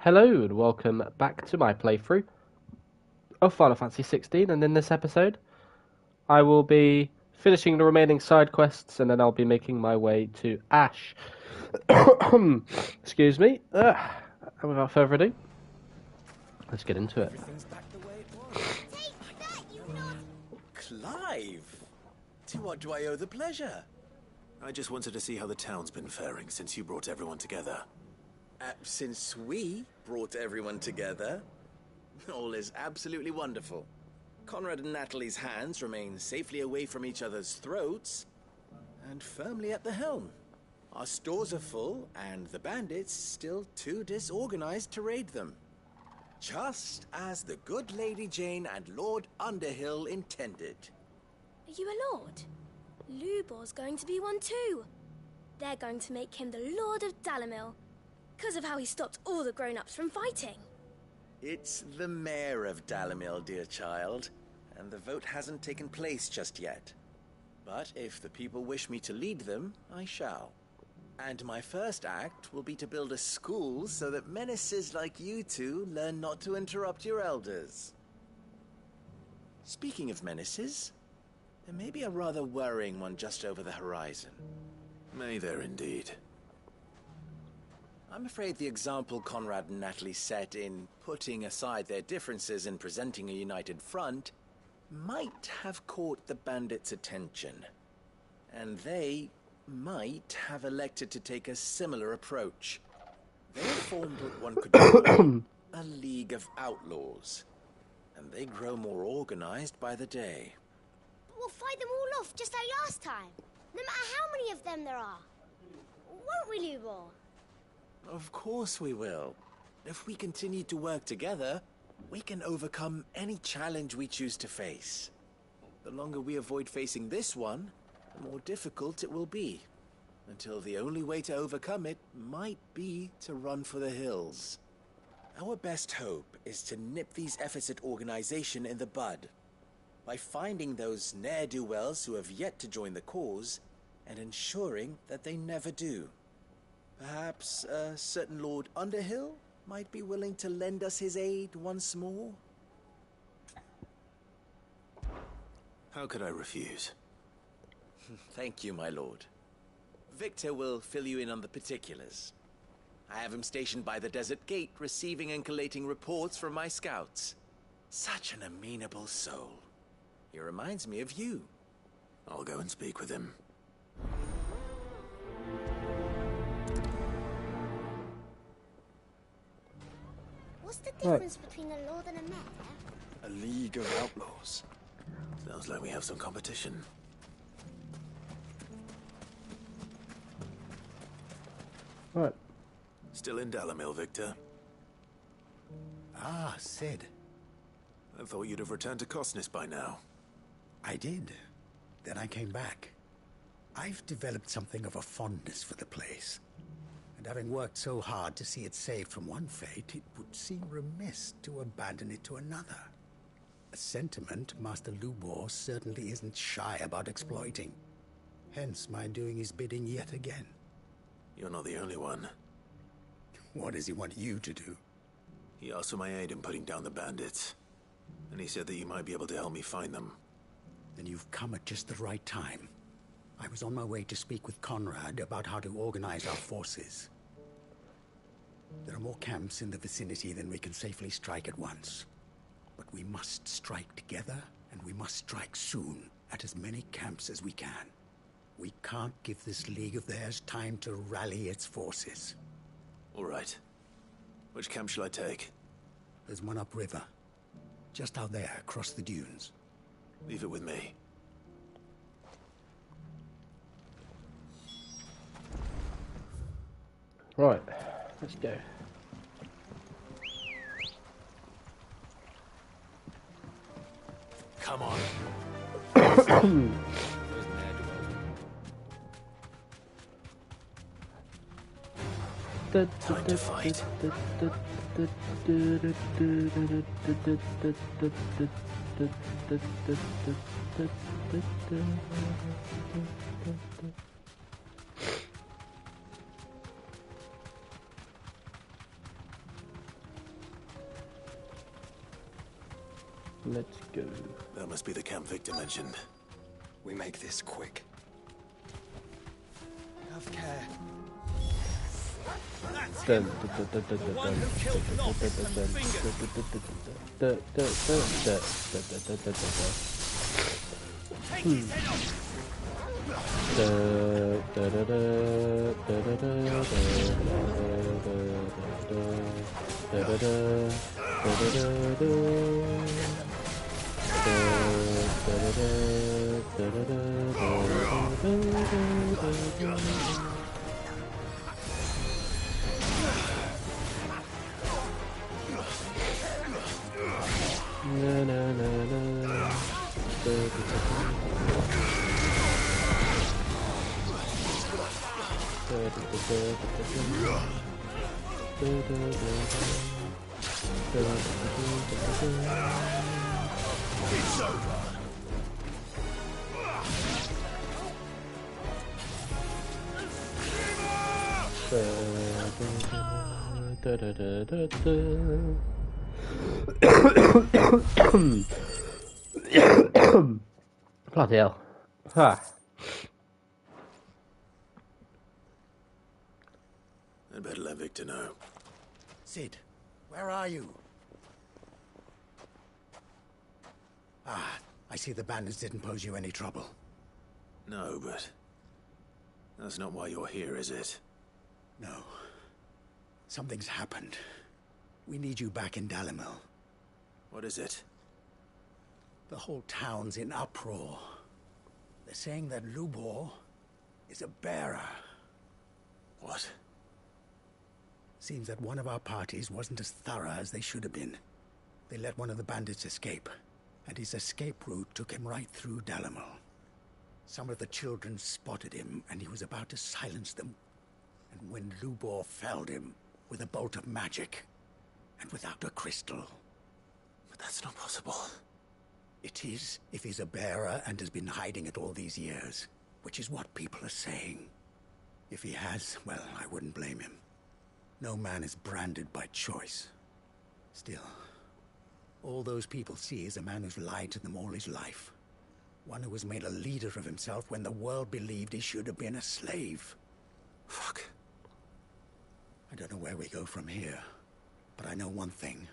Hello and welcome back to my playthrough of Final Fantasy 16, and in this episode I will be finishing the remaining side quests and then I'll be making my way to Ash. Excuse me. And without further ado, let's get into it. Everything's back the way it was. Take that, you not! Clive! To what do I owe the pleasure? I just wanted to see how the town's been faring since you brought everyone together. Since we brought everyone together, all is absolutely wonderful. Conrad and Natalie's hands remain safely away from each other's throats and firmly at the helm. Our stores are full and the bandits still too disorganized to raid them. Just as the good Lady Jane and Lord Underhill intended. Are you a lord? Lubor's going to be one too. They're going to make him the Lord of Dalamil, because of how he stopped all the grown-ups from fighting. It's the mayor of Dalamil, dear child, and the vote hasn't taken place just yet. But if the people wish me to lead them, I shall. And my first act will be to build a school so that menaces like you two learn not to interrupt your elders. Speaking of menaces, there may be a rather worrying one just over the horizon. May there indeed. I'm afraid the example Conrad and Natalie set in putting aside their differences and presenting a united front might have caught the bandits' attention. And they might have elected to take a similar approach. They formed what one could call a League of Outlaws, and they grow more organized by the day. But we'll fight them all off just like last time, no matter how many of them there are. Won't we, Lubor? Of course we will. If we continue to work together, we can overcome any challenge we choose to face. The longer we avoid facing this one, the more difficult it will be, until the only way to overcome it might be to run for the hills. Our best hope is to nip these efforts at organization in the bud, by finding those ne'er-do-wells who have yet to join the cause, and ensuring that they never do. Perhaps a certain Lord Underhill might be willing to lend us his aid once more? How could I refuse? Thank you, my lord. Victor will fill you in on the particulars. I have him stationed by the Desert Gate, receiving and collating reports from my scouts. Such an amenable soul. He reminds me of you. I'll go and speak with him. What's the difference between a lord and a mayor? A League of Outlaws. Sounds like we have some competition. Right. Still in Dalamil, Victor? Ah, Sid. I thought you'd have returned to Cosnis by now. I did. Then I came back. I've developed something of a fondness for the place. And having worked so hard to see it saved from one fate, it would seem remiss to abandon it to another. A sentiment Master Lubor certainly isn't shy about exploiting. Hence my doing his bidding yet again. You're not the only one. What does he want you to do? He asked for my aid in putting down the bandits. And he said that you might be able to help me find them. Then you've come at just the right time. I was on my way to speak with Conrad about how to organize our forces. There are more camps in the vicinity than we can safely strike at once. But we must strike together, and we must strike soon at as many camps as we can. We can't give this league of theirs time to rally its forces. All right. Which camp shall I take? There's one upriver. Just out there, across the dunes. Leave it with me. Right. Let's go. Come on. Time to fight. Let's go. That must be the camp Victor mentioned. We make this quick. Have care. Dun, dun, dun, dun, dun, dun, one dun, who killed dun, Nox dun, and dun, Finger. dun, dun, dun, dun, dun, dun. Take his head off. It's over. Bloody hell. Ah. I'd better let Victor know. Sid, where are you? Ah, I see the bandits didn't pose you any trouble. No, but that's not why you're here, is it? No. Something's happened. We need you back in Dalimil. What is it? The whole town's in uproar. They're saying that Lubor is a bearer. What? Seems that one of our parties wasn't as thorough as they should have been. They let one of the bandits escape, and his escape route took him right through Dalimil. Some of the children spotted him, and he was about to silence them. And when Lubor felled him with a bolt of magic, and without a crystal. But that's not possible. It is, if he's a bearer and has been hiding it all these years, which is what people are saying. If he has, well, I wouldn't blame him. No man is branded by choice. Still, all those people see is a man who's lied to them all his life. One who has made a leader of himself when the world believed he should have been a slave. Fuck. I don't know where we go from here, but I know one thing.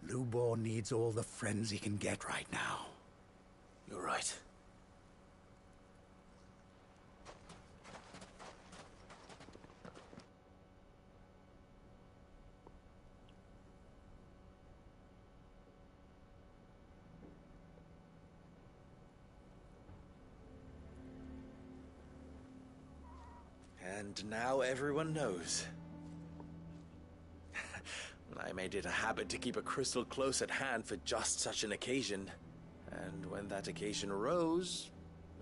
Lubor needs all the friends he can get right now. You're right. And now everyone knows. I made it a habit to keep a crystal close at hand for just such an occasion. And when that occasion arose,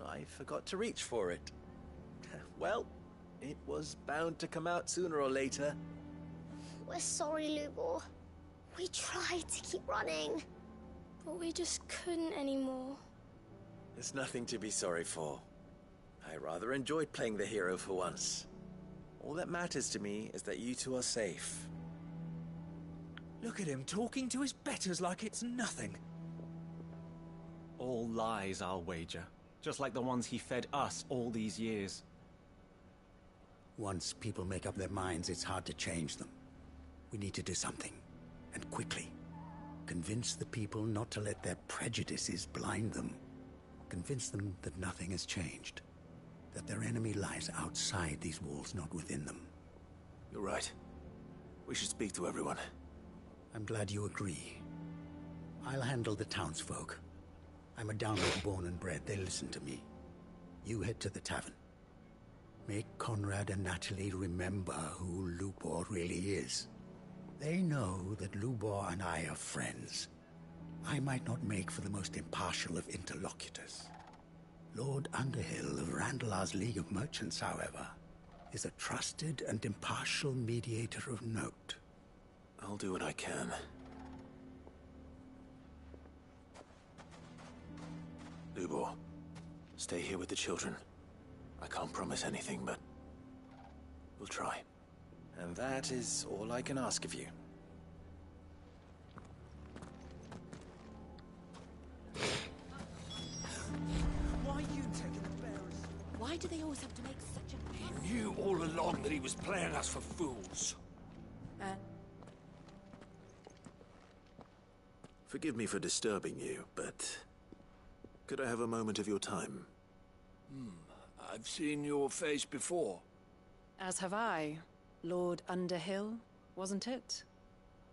I forgot to reach for it. Well, it was bound to come out sooner or later. We're sorry, Lubor. We tried to keep running, but we just couldn't anymore. There's nothing to be sorry for. I rather enjoyed playing the hero for once. All that matters to me is that you two are safe. Look at him talking to his betters like it's nothing. All lies, I'll wager. Just like the ones he fed us all these years. Once people make up their minds, it's hard to change them. We need to do something, and quickly. Convince the people not to let their prejudices blind them. Convince them that nothing has changed. That their enemy lies outside these walls, not within them. You're right. We should speak to everyone. I'm glad you agree. I'll handle the townsfolk. I'm a downright born and bred. They listen to me. You head to the tavern. Make Conrad and Natalie remember who Lubor really is. They know that Lubor and I are friends. I might not make for the most impartial of interlocutors. Lord Underhill of Randalar's League of Merchants, however, is a trusted and impartial mediator of note. I'll do what I can. Lubor, stay here with the children. I can't promise anything, but we'll try. And that is all I can ask of you. do they always have to make such a fuss? He knew all along that he was playing us for fools. Forgive me for disturbing you, but could I have a moment of your time? I've seen your face before. As have I. Lord Underhill, wasn't it?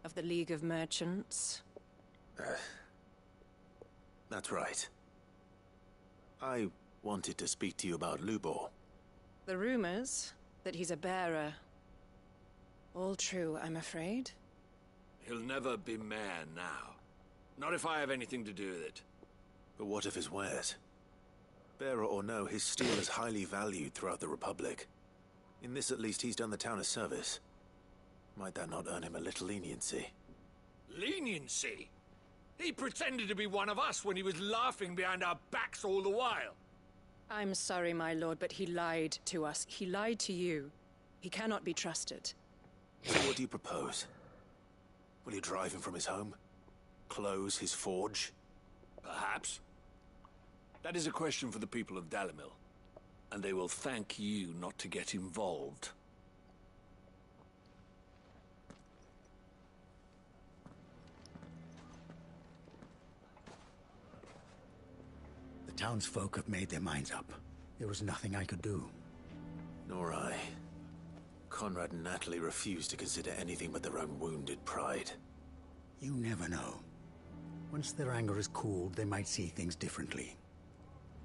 Of the League of Merchants. That's right. I wanted to speak to you about Lubor. The rumors that he's a bearer. All true, I'm afraid. He'll never be mayor now. Not if I have anything to do with it. But what of his wares? Bearer or no, his steel is highly valued throughout the Republic. In this at least he's done the town a service. Might that not earn him a little leniency? Leniency? He pretended to be one of us when he was laughing behind our backs all the while. I'm sorry, my lord, but he lied to us. He lied to you. He cannot be trusted. So what do you propose? Will you drive him from his home? Close his forge? Perhaps. That is a question for the people of Dalimil. And they will thank you not to get involved. The townsfolk have made their minds up. There was nothing I could do. Nor I. Conrad and Natalie refused to consider anything but their own wounded pride. You never know. Once their anger is cooled, they might see things differently.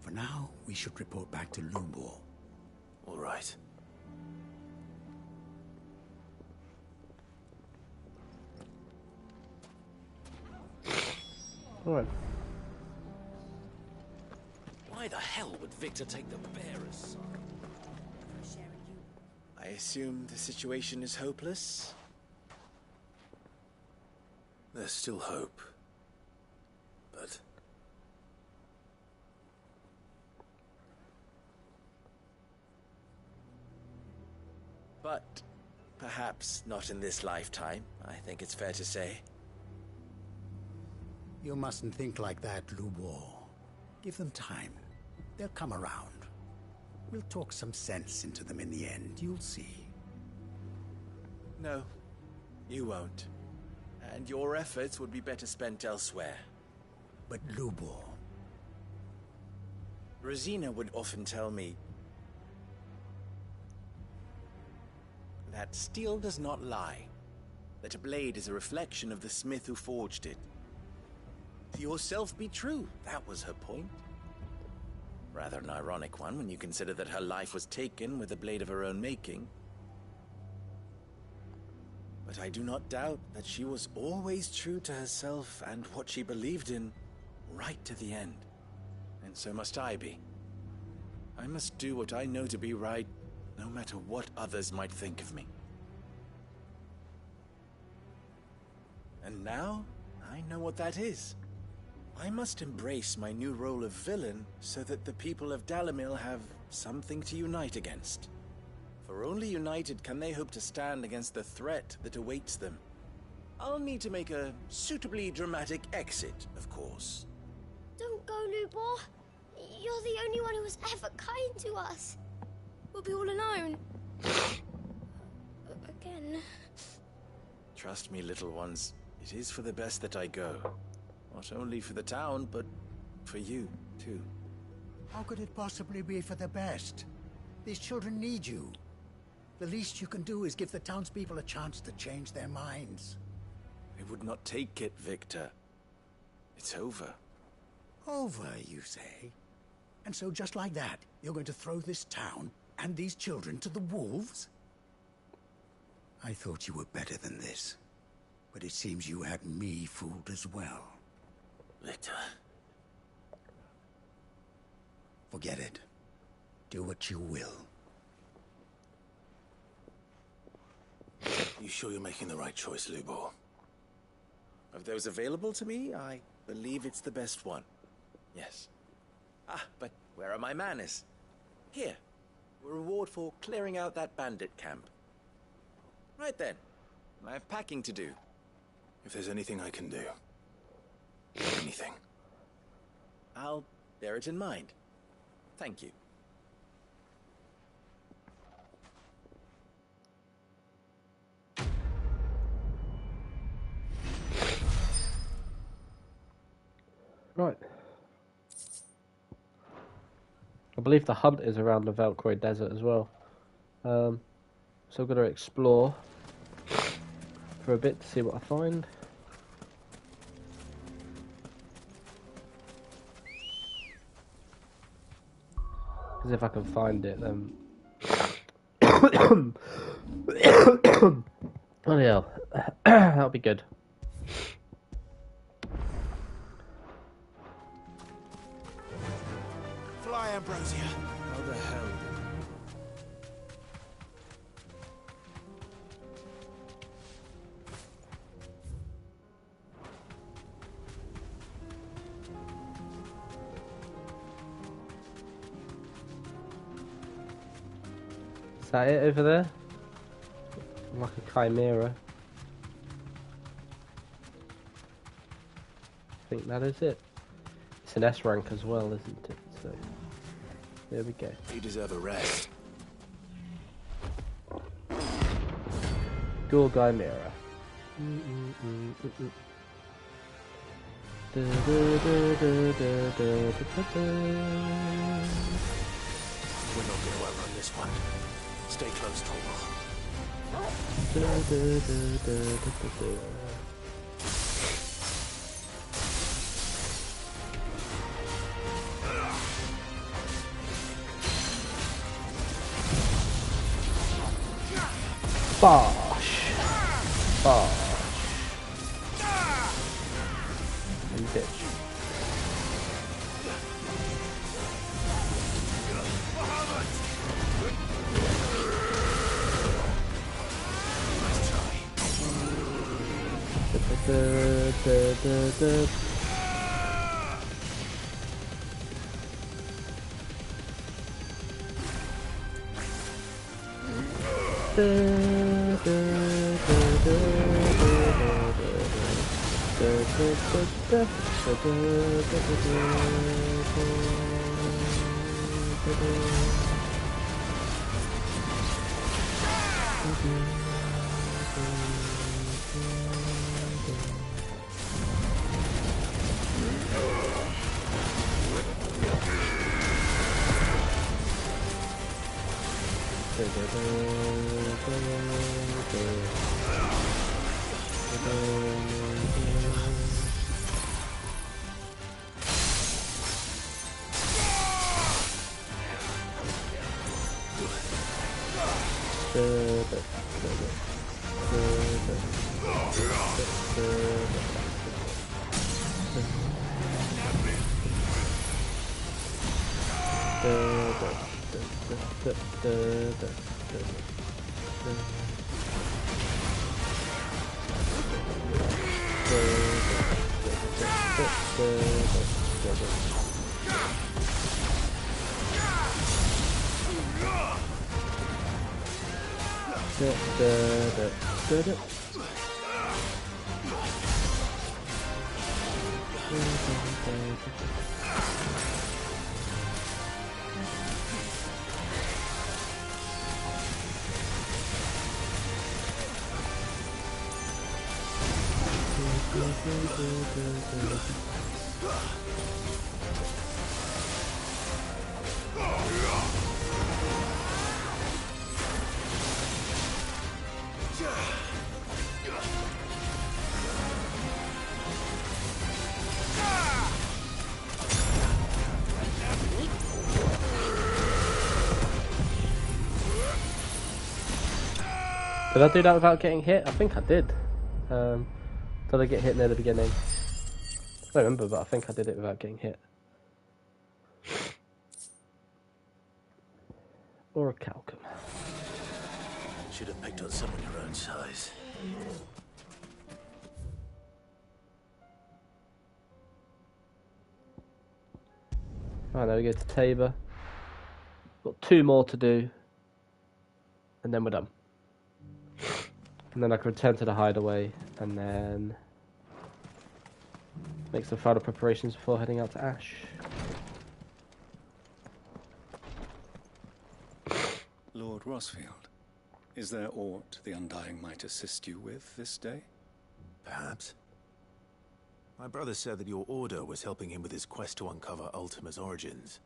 For now, we should report back to Lubor. All right. All right. Why the hell would Victor take the bearer's side? I assume the situation is hopeless? There's still hope. But... But perhaps not in this lifetime, I think it's fair to say. You mustn't think like that, Lubor. Give them time. They'll come around. We'll talk some sense into them in the end, you'll see. No, you won't. And your efforts would be better spent elsewhere. But Lubor... Rosina would often tell me that steel does not lie, that a blade is a reflection of the smith who forged it. To yourself be true, that was her point. Rather an ironic one when you consider that her life was taken with a blade of her own making. But I do not doubt that she was always true to herself and what she believed in, right to the end. And so must I be. I must do what I know to be right, no matter what others might think of me. And now, I know what that is. I must embrace my new role of villain so that the people of Dalimil have something to unite against. For only united can they hope to stand against the threat that awaits them. I'll need to make a suitably dramatic exit, of course. Don't go, Lubor. You're the only one who was ever kind to us. We'll be all alone. Again. Trust me, little ones. It is for the best that I go. Not only for the town, but for you, too. How could it possibly be for the best? These children need you. The least you can do is give the townspeople a chance to change their minds. I would not take it, Victor. It's over. Over, you say? And so just like that, you're going to throw this town and these children to the wolves? I thought you were better than this. But it seems you had me fooled as well. Victor... Forget it. Do what you will. You sure you're making the right choice, Lubor? Of those available to me, I believe it's the best one. Yes. Ah, but where are my manners? Here. A reward for clearing out that bandit camp. Right then. I have packing to do. If there's anything I can do... anything... I'll bear it in mind. Thank you. Right. I believe the hunt is around the Velcro Desert as well. So I'm going to explore for a bit to see what I find. Because if I can find it, then... Oh yeah, that'll be good. Fly, Ambrosia. How the hell? Is that it over there? Like a chimera. I think that is it. It's an S rank as well, isn't it? So there we go. You deserve a rest. Gorgai Mirror. We're not going to outrun this one. Stay close, Torvald. Bosh! Bosh! You bitch. Did I do that without getting hit? I think I did. Did I get hit near the beginning? I don't remember, but I think I did it without getting hit. Or a Calcum. Should have picked on someone your own size. Right, now we go to Tabor. Got 2 more to do. And then we're done. And then I can return to the hideaway and then make some final preparations before heading out to Ash. Lord Rosfield, is there aught the Undying might assist you with this day? Perhaps. My brother said that your order was helping him with his quest to uncover Ultima's origins.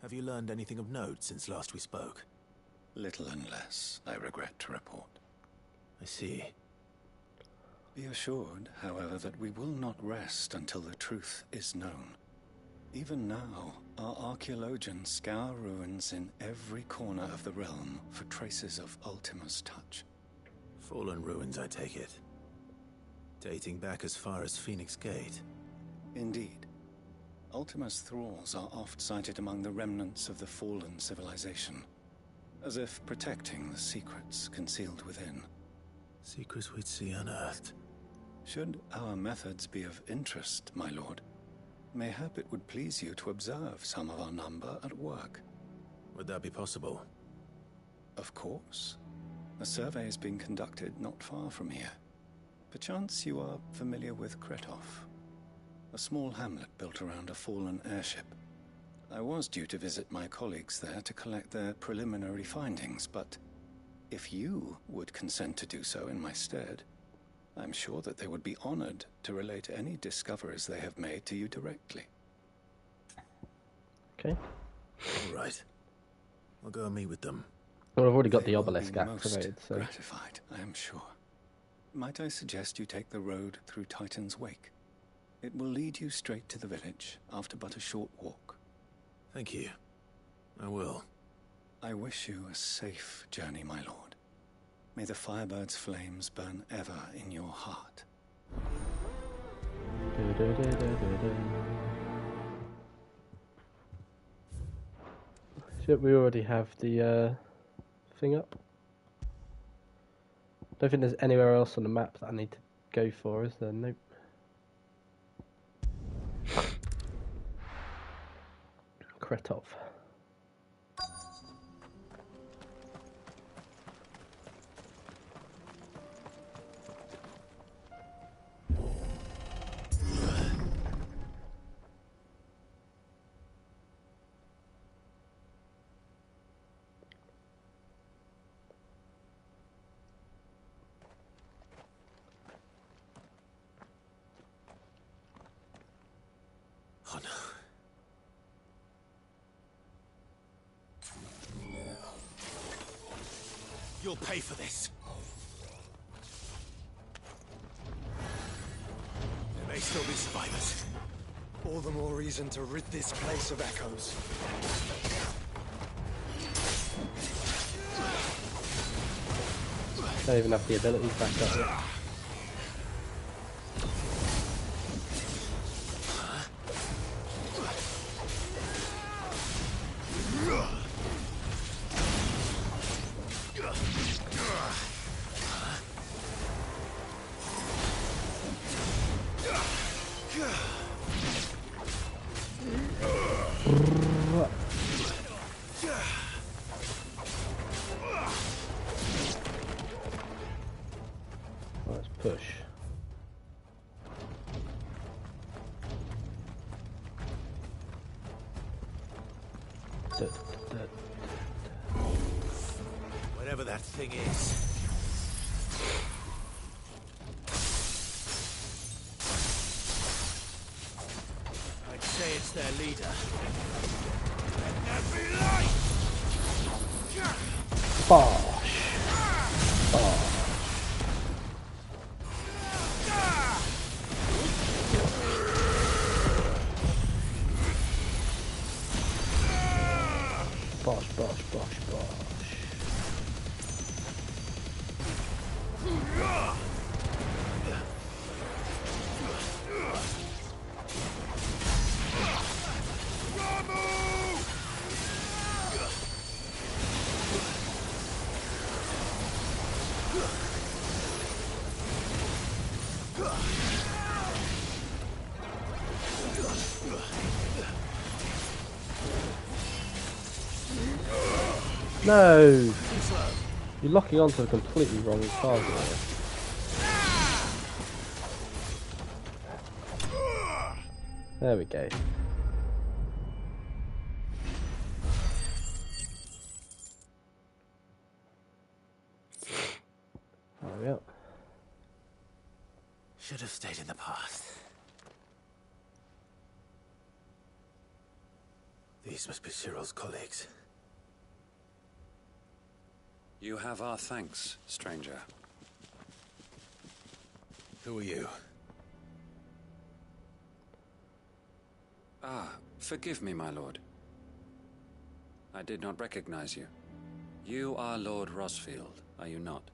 Have you learned anything of note since last we spoke? Little and less, I regret to report. I see. Be assured, however, that we will not rest until the truth is known. Even now, our archaeologians scour ruins in every corner of the realm for traces of Ultima's touch. Fallen ruins, I take it. Dating back as far as Phoenix Gate. Indeed. Ultima's thralls are oft sighted among the remnants of the fallen civilization, as if protecting the secrets concealed within. Secrets we'd see unearthed. Should our methods be of interest, my lord, mayhap it would please you to observe some of our number at work. Would that be possible? Of course. A survey is being conducted not far from here. Perchance you are familiar with Kretov, a small hamlet built around a fallen airship. I was due to visit my colleagues there to collect their preliminary findings, but if you would consent to do so in my stead, I'm sure that they would be honored to relate any discoveries they have made to you directly. Okay. All right. I'll go and meet with them. Well, I've already got They the will be obelisk most activated, so... gratified, I am sure. Might I suggest you take the road through Titan's Wake? It will lead you straight to the village after but a short walk. Thank you. I will. I wish you a safe journey, my lord. May the Firebird's flames burn ever in your heart. Should we already have the thing up? Don't think there's anywhere else on the map that I need to go for, is there? Nope. Kretov. Oh no. You'll pay for this. There may still be survivors. All the more reason to rid this place of echoes. Don't even have the abilities back up yet. Let's push. Whatever that thing is. I'd say it's their leader. Let there be light! Bosh. Bosh. Bosh, bosh, bosh, bosh. No! You're locking onto the completely wrong target here. There we go. There we go. Should have stayed in the past. These must be Cyril's colleagues. You have our thanks, stranger. Who are you? Ah, forgive me, my lord. I did not recognize you. You are Lord Rosfield, are you not?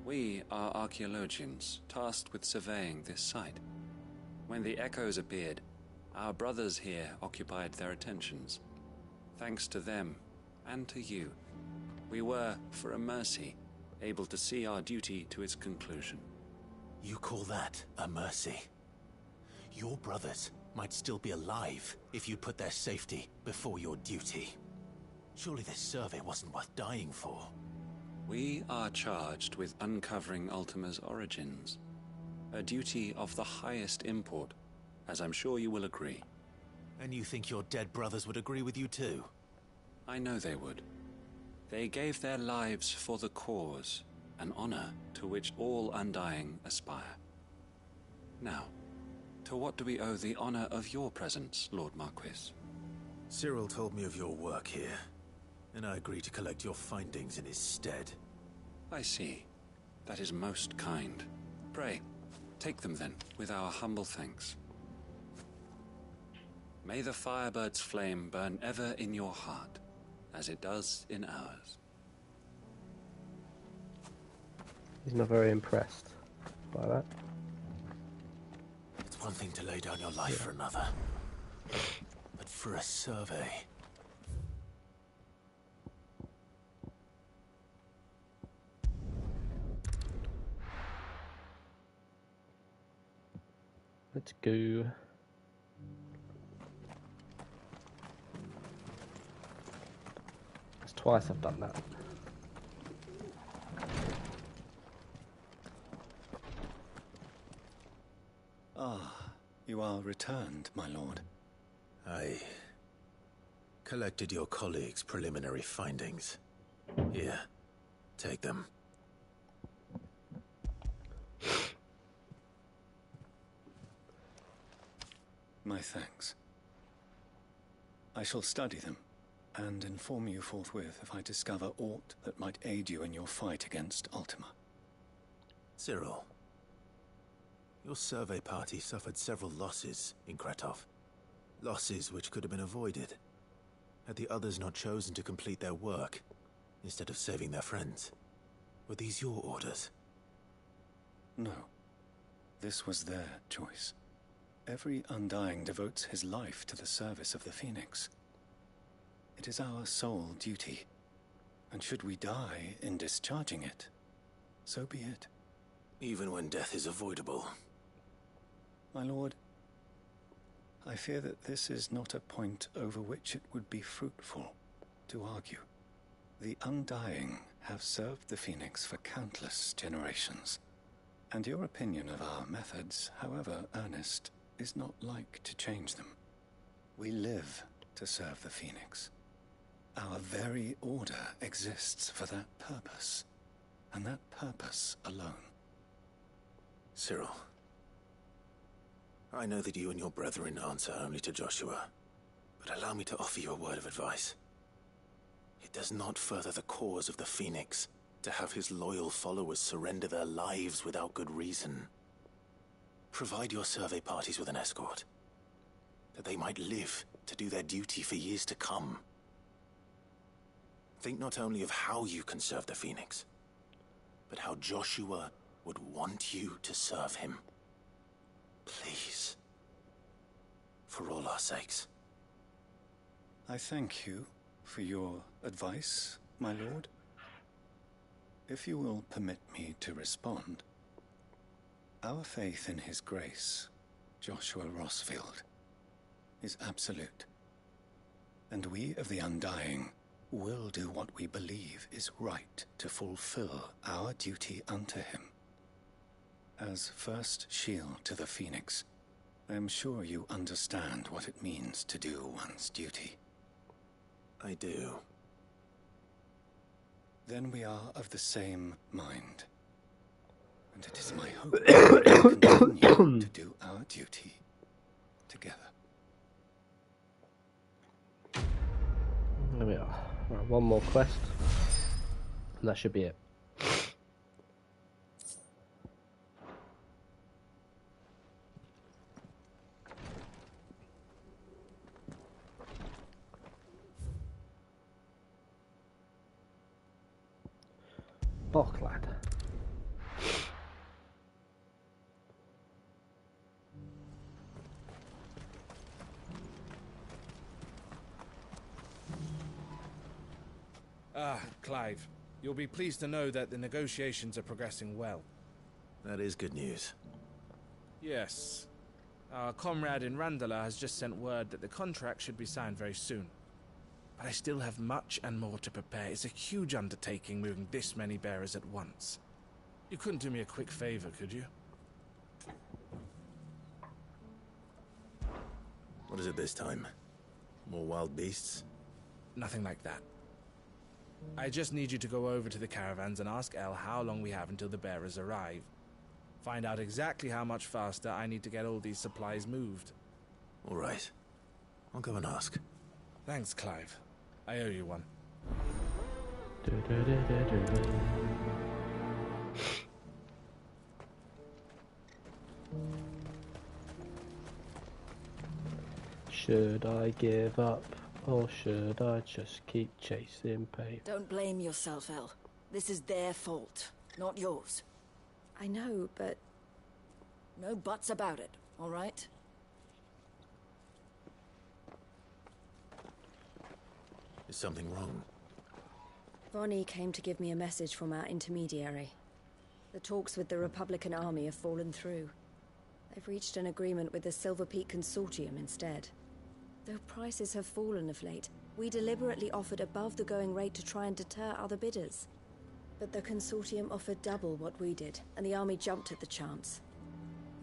We are archaeologians, tasked with surveying this site. When the echoes appeared, our brothers here occupied their attentions. Thanks to them, and to you, we were, for a mercy, able to see our duty to its conclusion. You call that a mercy? Your brothers might still be alive if you put their safety before your duty. Surely this survey wasn't worth dying for. We are charged with uncovering Ultima's origins. A duty of the highest import, as I'm sure you will agree. And you think your dead brothers would agree with you too? I know they would. They gave their lives for the cause, an honor to which all Undying aspire. Now, to what do we owe the honor of your presence, Lord Marquis? Cyril told me of your work here, and I agreed to collect your findings in his stead. I see. That is most kind. Pray, take them then, with our humble thanks. May the Firebird's flame burn ever in your heart, as it does in ours. He's not very impressed by that. It's one thing to lay down your life for another, but for a survey... Let's go. That's twice I've done that. Ah, you are returned, my lord. I collected your colleagues' preliminary findings. Here, take them. My thanks. I shall study them, and inform you forthwith if I discover aught that might aid you in your fight against Ultima. Cyril, your survey party suffered several losses in Kretov. Losses which could have been avoided, had the others not chosen to complete their work, instead of saving their friends. Were these your orders? No. This was their choice. Every Undying devotes his life to the service of the Phoenix. It is our sole duty, and should we die in discharging it, so be it. Even when death is avoidable. My lord, I fear that this is not a point over which it would be fruitful to argue. The Undying have served the Phoenix for countless generations, and your opinion of our methods, however earnest, is not like to change them. We live to serve the Phoenix. Our very order exists for that purpose, and that purpose alone. Cyril, I know that you and your brethren answer only to Joshua, but allow me to offer you a word of advice. It does not further the cause of the Phoenix to have his loyal followers surrender their lives without good reason. Provide your survey parties with an escort, that they might live to do their duty for years to come. Think not only of how you can serve the Phoenix, but how Joshua would want you to serve him. Please. For all our sakes. I thank you for your advice, my lord. If you will permit me to respond, our faith in his grace, Joshua Rosfield, is absolute. And we of the Undying will do what we believe is right to fulfill our duty unto him. As first shield to the Phoenix, I am sure you understand what it means to do one's duty. I do. Then we are of the same mind. And it is my hope that we will continue to do our duty together. Right, one more quest. And that should be it. Bocklad. Ah, Clive. You'll be pleased to know that the negotiations are progressing well. That is good news. Yes. Our comrade in Randala has just sent word that the contract should be signed very soon. But I still have much and more to prepare. It's a huge undertaking moving this many bearers at once. You couldn't do me a quick favor, could you? What is it this time? More wild beasts? Nothing like that. I just need you to go over to the caravans and ask El how long we have until the bearers arrive. Find out exactly how much faster I need to get all these supplies moved. All right. I'll go and ask. Thanks, Clive. I owe you one. Should I give up, or should I just keep chasing pain? Don't blame yourself, El. This is their fault, not yours. I know, but... No buts about it, all right? Is something wrong? Vonnie came to give me a message from our intermediary. The talks with the Republican army have fallen through. They've reached an agreement with the Silver Peak Consortium instead. Though prices have fallen of late, we deliberately offered above the going rate to try and deter other bidders. But the Consortium offered double what we did, and the army jumped at the chance.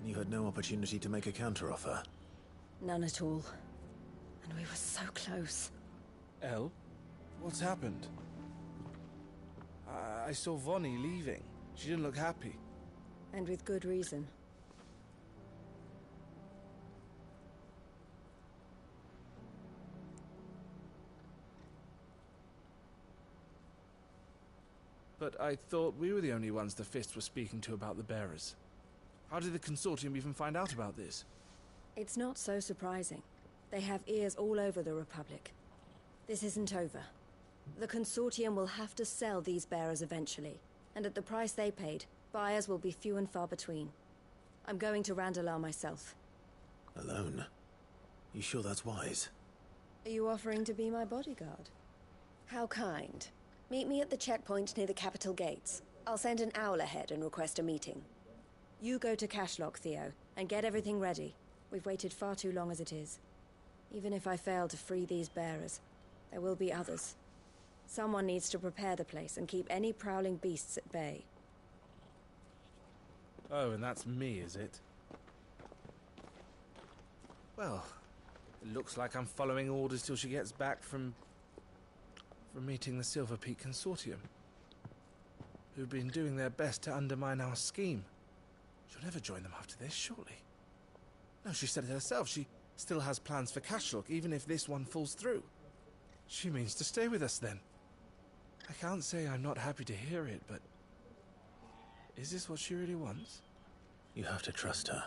And you had no opportunity to make a counteroffer? None at all. And we were so close. El? What's happened? I saw Vonnie leaving. She didn't look happy. And with good reason. But I thought we were the only ones the Fist were speaking to about the bearers. How did the Consortium even find out about this? It's not so surprising. They have ears all over the Republic. This isn't over. The Consortium will have to sell these bearers eventually, and at the price they paid, buyers will be few and far between. I'm going to Randalar myself. Alone? You sure that's wise? Are you offering to be my bodyguard? How kind. Meet me at the checkpoint near the capital gates. I'll send an owl ahead and request a meeting. You go to Cashlock, Theo, and get everything ready. We've waited far too long as it is. Even if I fail to free these bearers, there will be others. Someone needs to prepare the place and keep any prowling beasts at bay. Oh, and that's me, is it? Well, it looks like I'm following orders till she gets back from meeting the Silver Peak Consortium, who've been doing their best to undermine our scheme. She'll never join them after this, surely. No, she said it herself. She still has plans for Cashlock, even if this one falls through. She means to stay with us, then. I can't say I'm not happy to hear it, but... is this what she really wants? You have to trust her.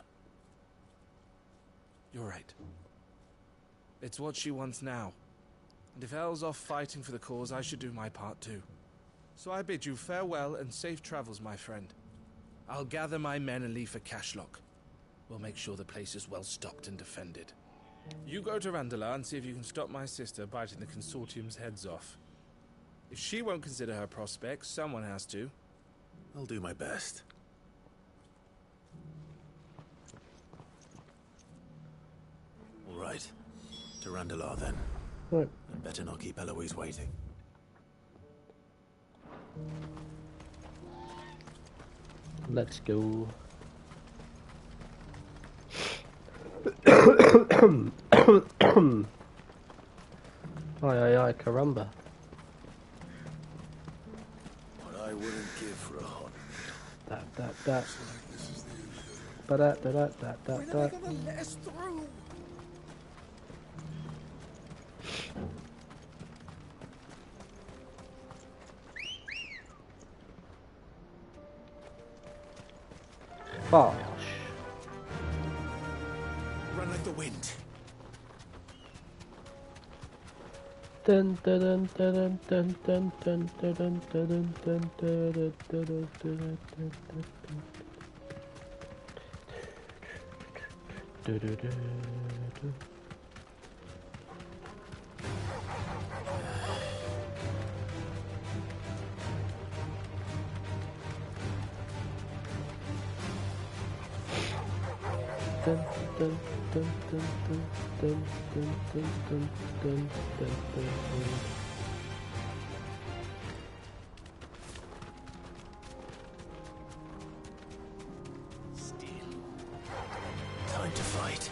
You're right. It's what she wants now. And if El's off fighting for the cause, I should do my part too. So I bid you farewell and safe travels, my friend. I'll gather my men and leave for Cashlock. We'll make sure the place is well stocked and defended. You go to Randalar and see if you can stop my sister biting the Consortium's heads off. If she won't consider her prospects, someone has to. I'll do my best. All right. To Randalar, then. Right. I'd better not keep Eloise waiting. Let's go. Ay, caramba. What I wouldn't give for a hot. That. Ba-da-da-da-da-da-da. When are they gonna let us through? Bosh. Run like the wind. Dun dun dun dun dun dun dun dun dun dun dun dun dun dun. Dun dun dun dun dun dun dun dun dun dun dun dun. Still. Time to fight.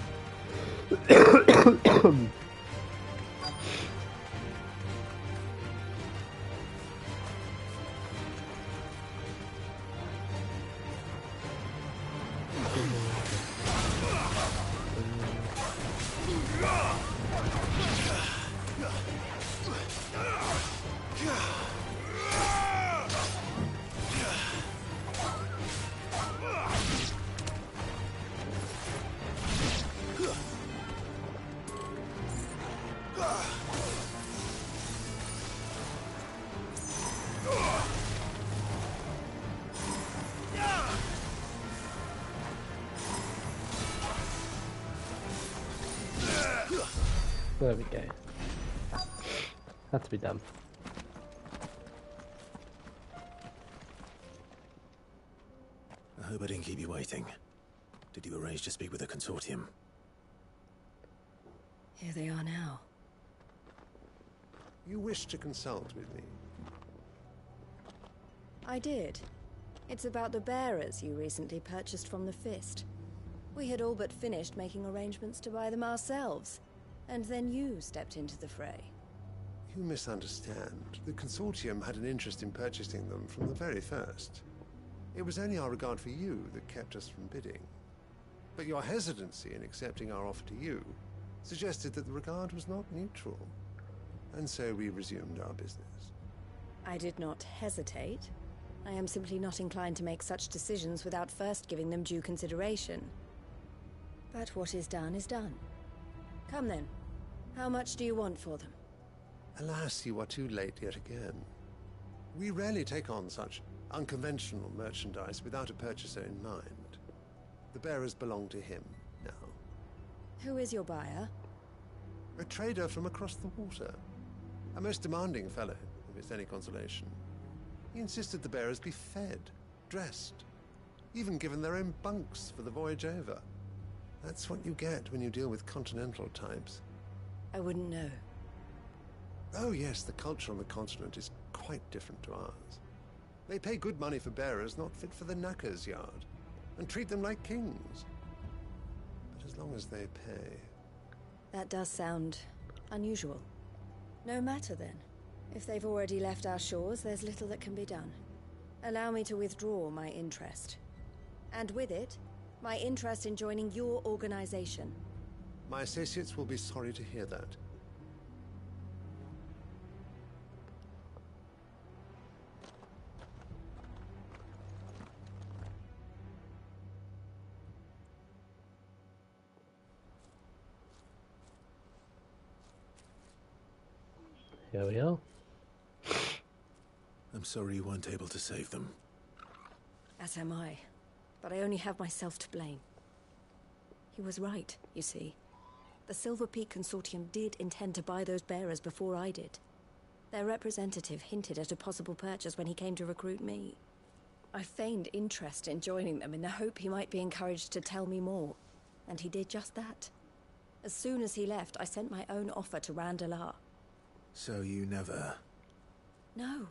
There we go. Had to be done. I hope I didn't keep you waiting. Did you arrange to speak with the consortium? Here they are now. You wish to consult with me? I did. It's about the bearers you recently purchased from the Fist. We had all but finished making arrangements to buy them ourselves. And then you stepped into the fray. You misunderstand. The consortium had an interest in purchasing them from the very first. It was only our regard for you that kept us from bidding. But your hesitancy in accepting our offer to you suggested that the regard was not mutual. And so we resumed our business. I did not hesitate. I am simply not inclined to make such decisions without first giving them due consideration. But what is done is done. Come then. How much do you want for them? Alas, you are too late yet again. We rarely take on such unconventional merchandise without a purchaser in mind. The bearers belong to him now. Who is your buyer? A trader from across the water. A most demanding fellow, if it's any consolation. He insisted the bearers be fed, dressed, even given their own bunks for the voyage over. That's what you get when you deal with continental types. I wouldn't know. Oh yes, the culture on the continent is quite different to ours. They pay good money for bearers not fit for the knacker's yard, and treat them like kings. But as long as they pay... That does sound unusual. No matter then. If they've already left our shores, there's little that can be done. Allow me to withdraw my interest. And with it, my interest in joining your organization. My associates will be sorry to hear that. Here we are. I'm sorry you weren't able to save them. As am I. But I only have myself to blame. He was right, you see. The Silver Peak Consortium did intend to buy those bearers before I did. Their representative hinted at a possible purchase when he came to recruit me. I feigned interest in joining them in the hope he might be encouraged to tell me more. And he did just that. As soon as he left, I sent my own offer to Randalar. So you never... No.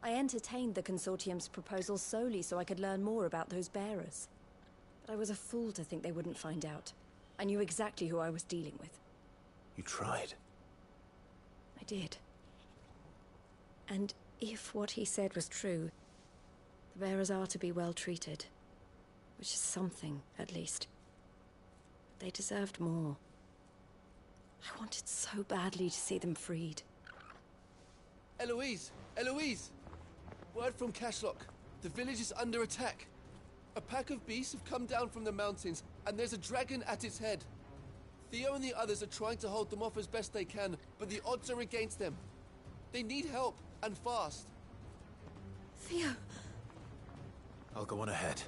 I entertained the Consortium's proposal solely so I could learn more about those bearers. But I was a fool to think they wouldn't find out. I knew exactly who I was dealing with. You tried. I did. And if what he said was true, the bearers are to be well treated. Which is something, at least. But they deserved more. I wanted so badly to see them freed. Eloise! Eloise! Word from Cashlock. The village is under attack. A pack of beasts have come down from the mountains, and there's a dragon at its head. Theo and the others are trying to hold them off as best they can, but the odds are against them. They need help, and fast. Theo. I'll go on ahead.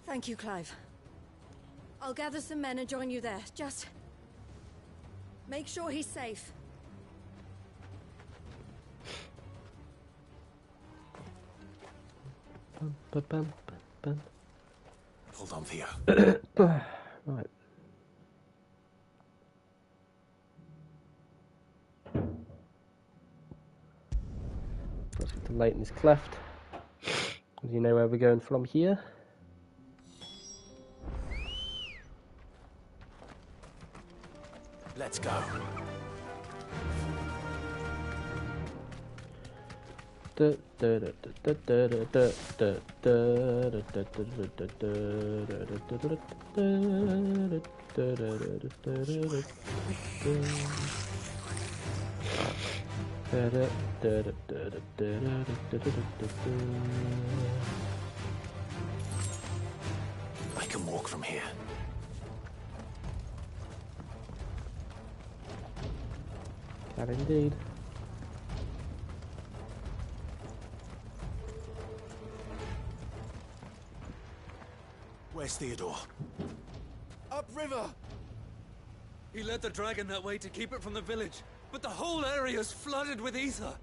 Thank you, Clive. I'll gather some men and join you there. Just make sure he's safe. Hold on, Theo. Right. Let's get the light in this cleft. Do you know where we're going from here? Let's go. I can walk from here. Can indeed. Where's Theodore? Upriver! He led the dragon that way to keep it from the village, but the whole area's flooded with ether.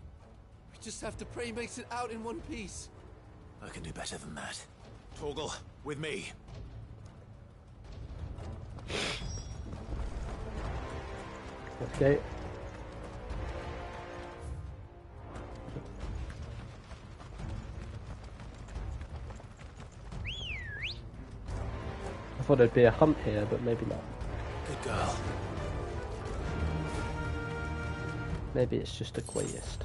We just have to pray he makes it out in one piece. I can do better than that. Torgal, with me. Okay. I thought there'd be a hunt here, but maybe not. Good girl. Maybe it's just a quest.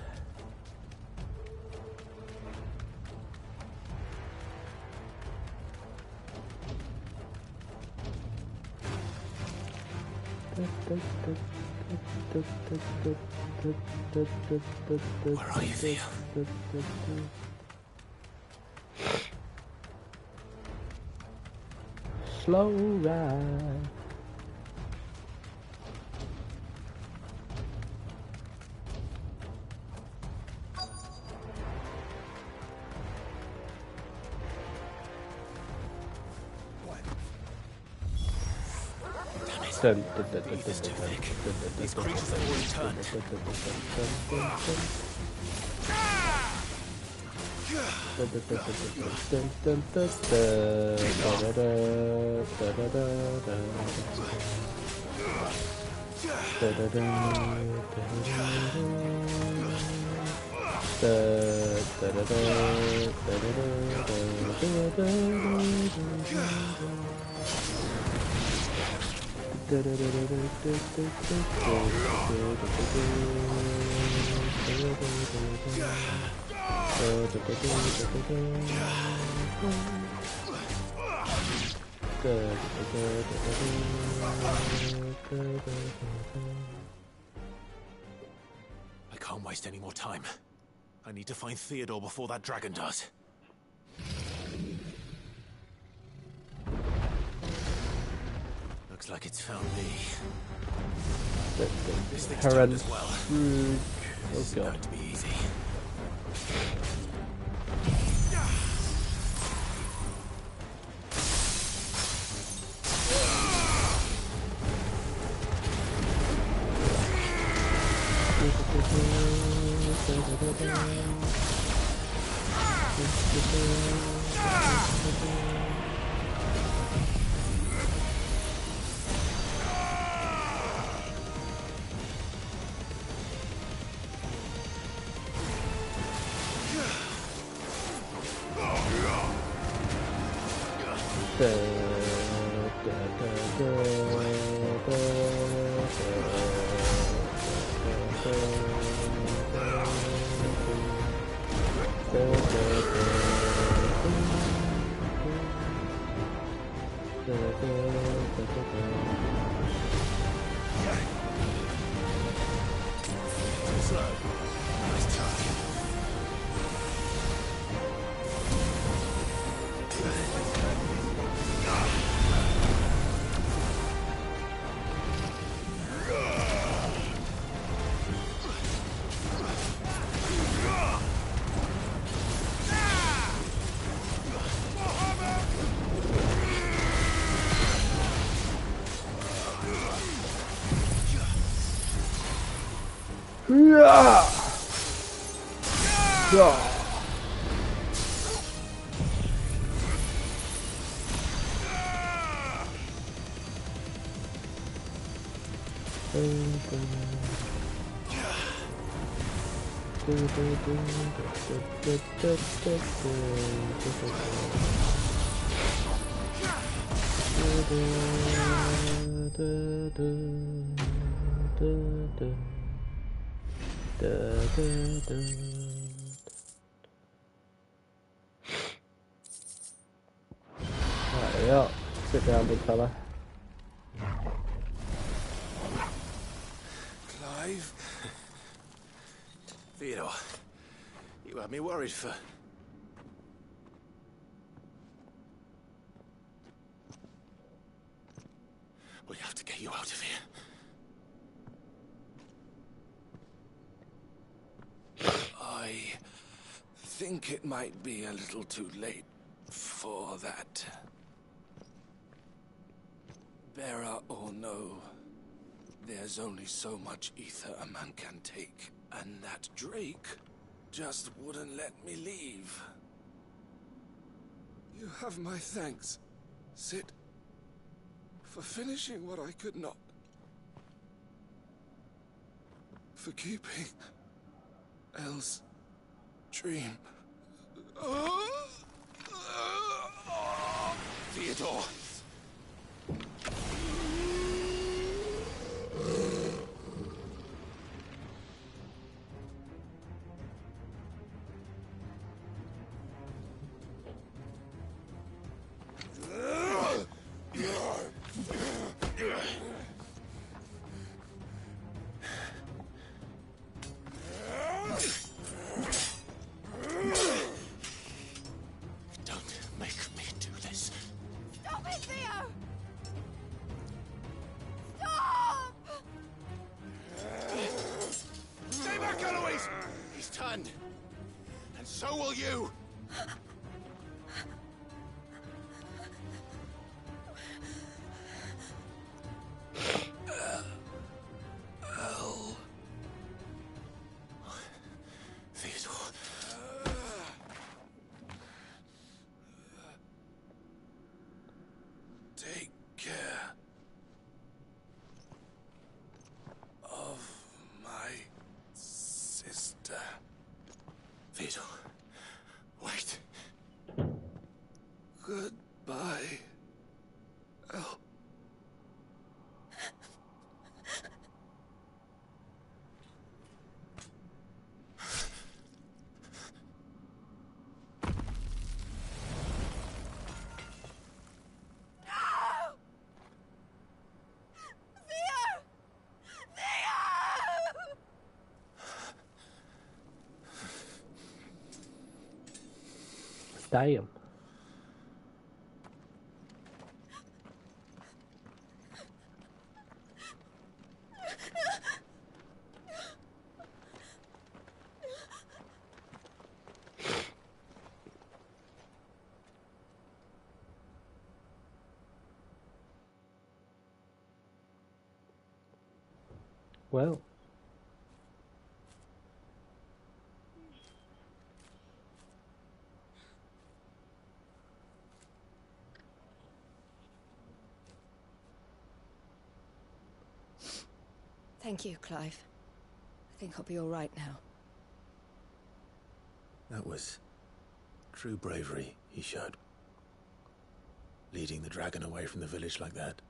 Where are you, Theo? Slow ride. He's too thick. These creatures have already turned. I can't waste any more time. I need to find Theodore before that dragon does. Looks like it's found me. This thing's turned as well. This is going to be easy. Yeah. Yeah. Right, yeah. Sit down, big fella. Clive? Theodore, you had me worried for... We have to get you out of here. I think it might be a little too late for that. Bearer or no, there's only so much ether a man can take, and that Drake just wouldn't let me leave. You have my thanks, Sid, for finishing what I could not. For keeping Elle's dream. Theodore! And so will you! Elle. Theodore. Take care of my sister. Theodore, wait. Goodbye, Elle. Damn. Well. Thank you, Clive. I think I'll be all right now. That was true bravery he showed. Leading the dragon away from the village like that.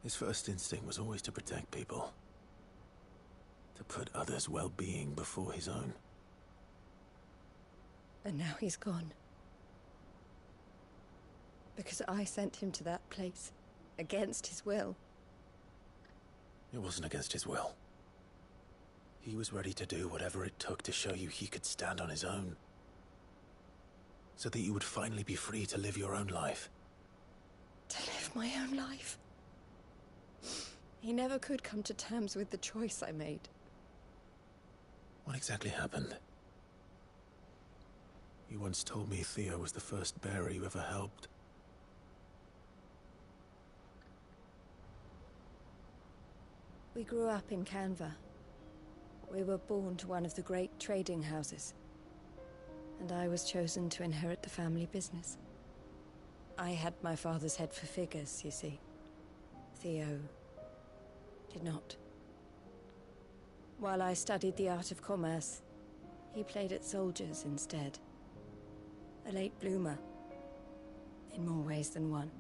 His first instinct was always to protect people. To put others' well-being before his own. And now he's gone. Because I sent him to that place, against his will. It wasn't against his will. He was ready to do whatever it took to show you he could stand on his own. So that you would finally be free to live your own life. To live my own life? He never could come to terms with the choice I made. What exactly happened? You once told me Theo was the first bearer you ever helped. We grew up in Canva. We were born to one of the great trading houses, and I was chosen to inherit the family business. I had my father's head for figures, you see. Theo did not. While I studied the art of commerce, he played at soldiers instead. A late bloomer, in more ways than one.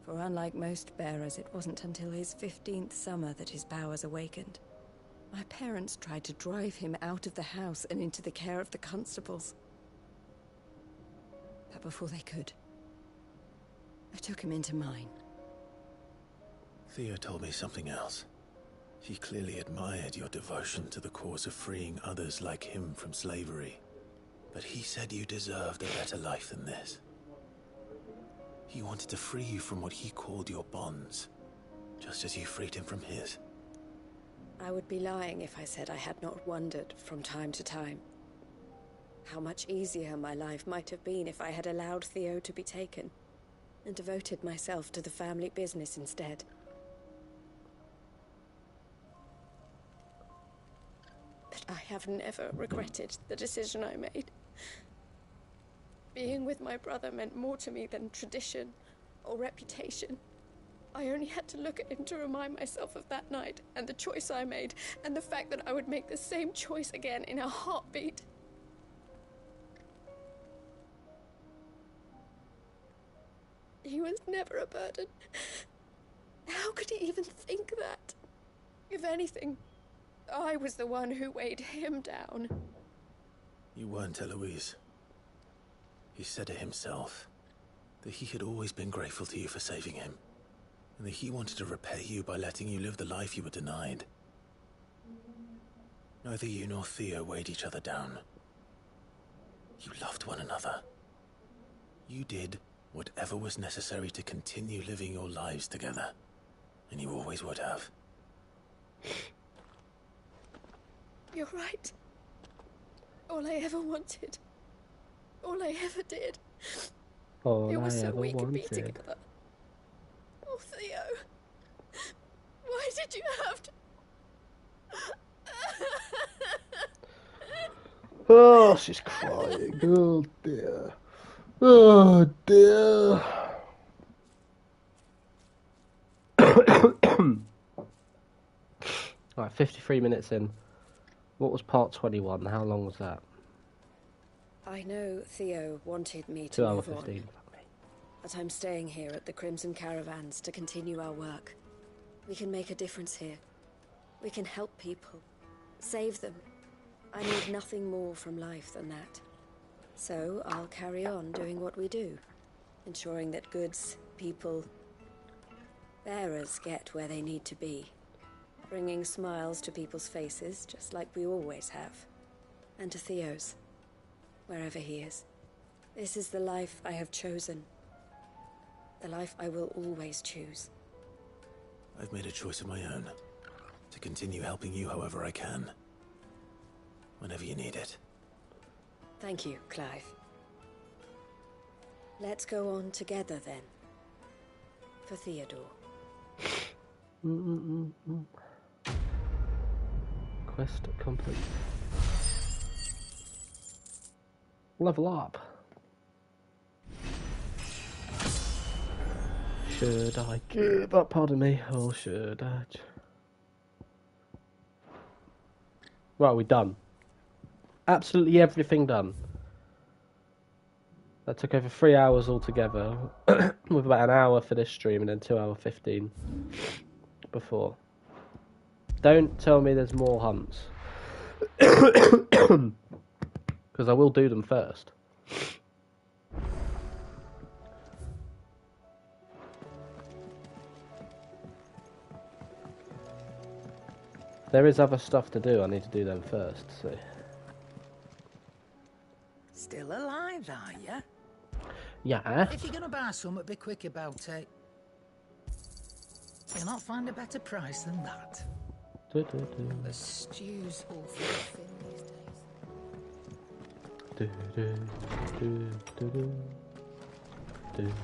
For unlike most bearers, it wasn't until his 15th summer that his powers awakened. My parents tried to drive him out of the house and into the care of the constables. But before they could, I took him into mine. Theo told me something else. He clearly admired your devotion to the cause of freeing others like him from slavery. But he said you deserved a better life than this. He wanted to free you from what he called your bonds, just as you freed him from his. I would be lying if I said I had not wondered from time to time how much easier my life might have been if I had allowed Theo to be taken and devoted myself to the family business instead. But I have never regretted the decision I made. Being with my brother meant more to me than tradition or reputation. I only had to look at him to remind myself of that night and the choice I made, and the fact that I would make the same choice again in a heartbeat. He was never a burden. How could he even think that? If anything, I was the one who weighed him down. You weren't, Eloise. He said it himself, that he had always been grateful to you for saving him, and that he wanted to repay you by letting you live the life you were denied. Neither you nor Theo weighed each other down. You loved one another. You did whatever was necessary to continue living your lives together, and you always would have. You're right. All I ever wanted, all I ever did, All it I was so ever we could be wanted. together. Oh, Theo, why did you have to? Oh, she's crying. Oh dear. Oh dear. Right, 53 minutes in. What was part 21? How long was that? I know Theo wanted me to 2 hour move 15. on, but I'm staying here at the Crimson Caravans to continue our work. We can make a difference here. We can help people, save them. I need nothing more from life than that. So I'll carry on doing what we do, ensuring that goods, people, bearers get where they need to be, bringing smiles to people's faces just like we always have, and to Theo's, wherever he is. This is the life I have chosen, the life I will always choose. I've made a choice of my own, to continue helping you however I can, whenever you need it. Thank you, Clive. Let's go on together then, for Theodore. Quest complete. Level up. Should I give up? Pardon me. Or should I? Right, we're done. Absolutely everything done. That took over 3 hours altogether, with about an hour for this stream and then 2 hour 15 before. Don't tell me there's more hunts. Because I will do them first. There is other stuff to do, I need to do them first, so... Still alive, are ya? Yeah. If you're gonna buy something, be quick about it. You'll not find a better price than that. The stew's awfully thin these days.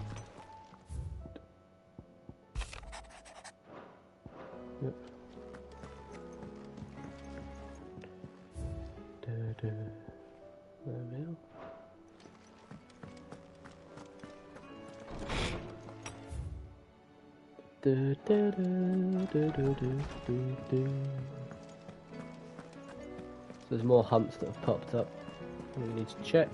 Yep. There we are. So there's more hunts that have popped up. We need to check.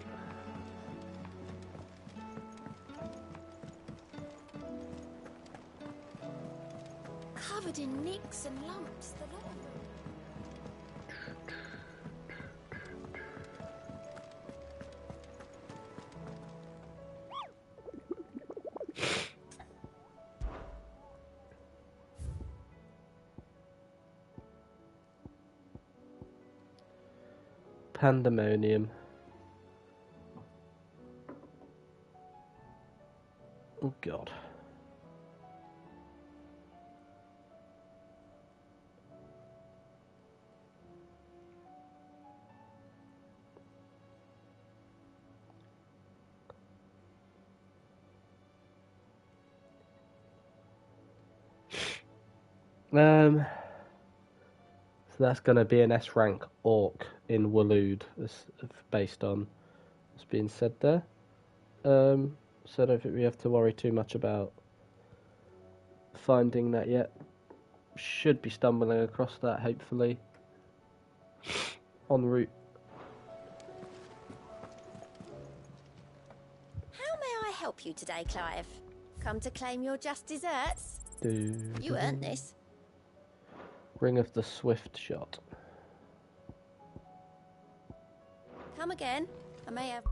Covered in nicks and lumps, the lot of them. Pandemonium. Oh God. So that's going to be an S rank orc in Waloed, based on what's being said there. So I don't think we have to worry too much about finding that yet. Should be stumbling across that, hopefully, en route. How may I help you today, Clive? Come to claim your just desserts? You earned this. Ring of the Swift Shot. Come again. I may have...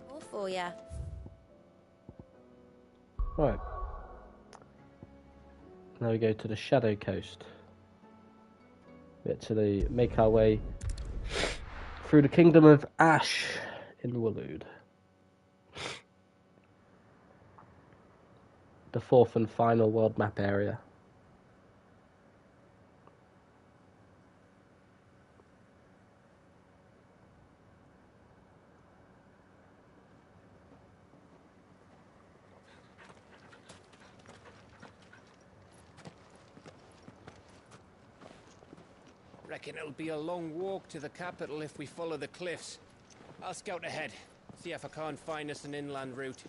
More for ya. Right. Now we go to the Shadow Coast. We actually make our way through the Kingdom of Ash in Waloed. The fourth and final world map area. Reckon it'll be a long walk to the capital if we follow the cliffs. I'll scout ahead, see if I can't find us an inland route.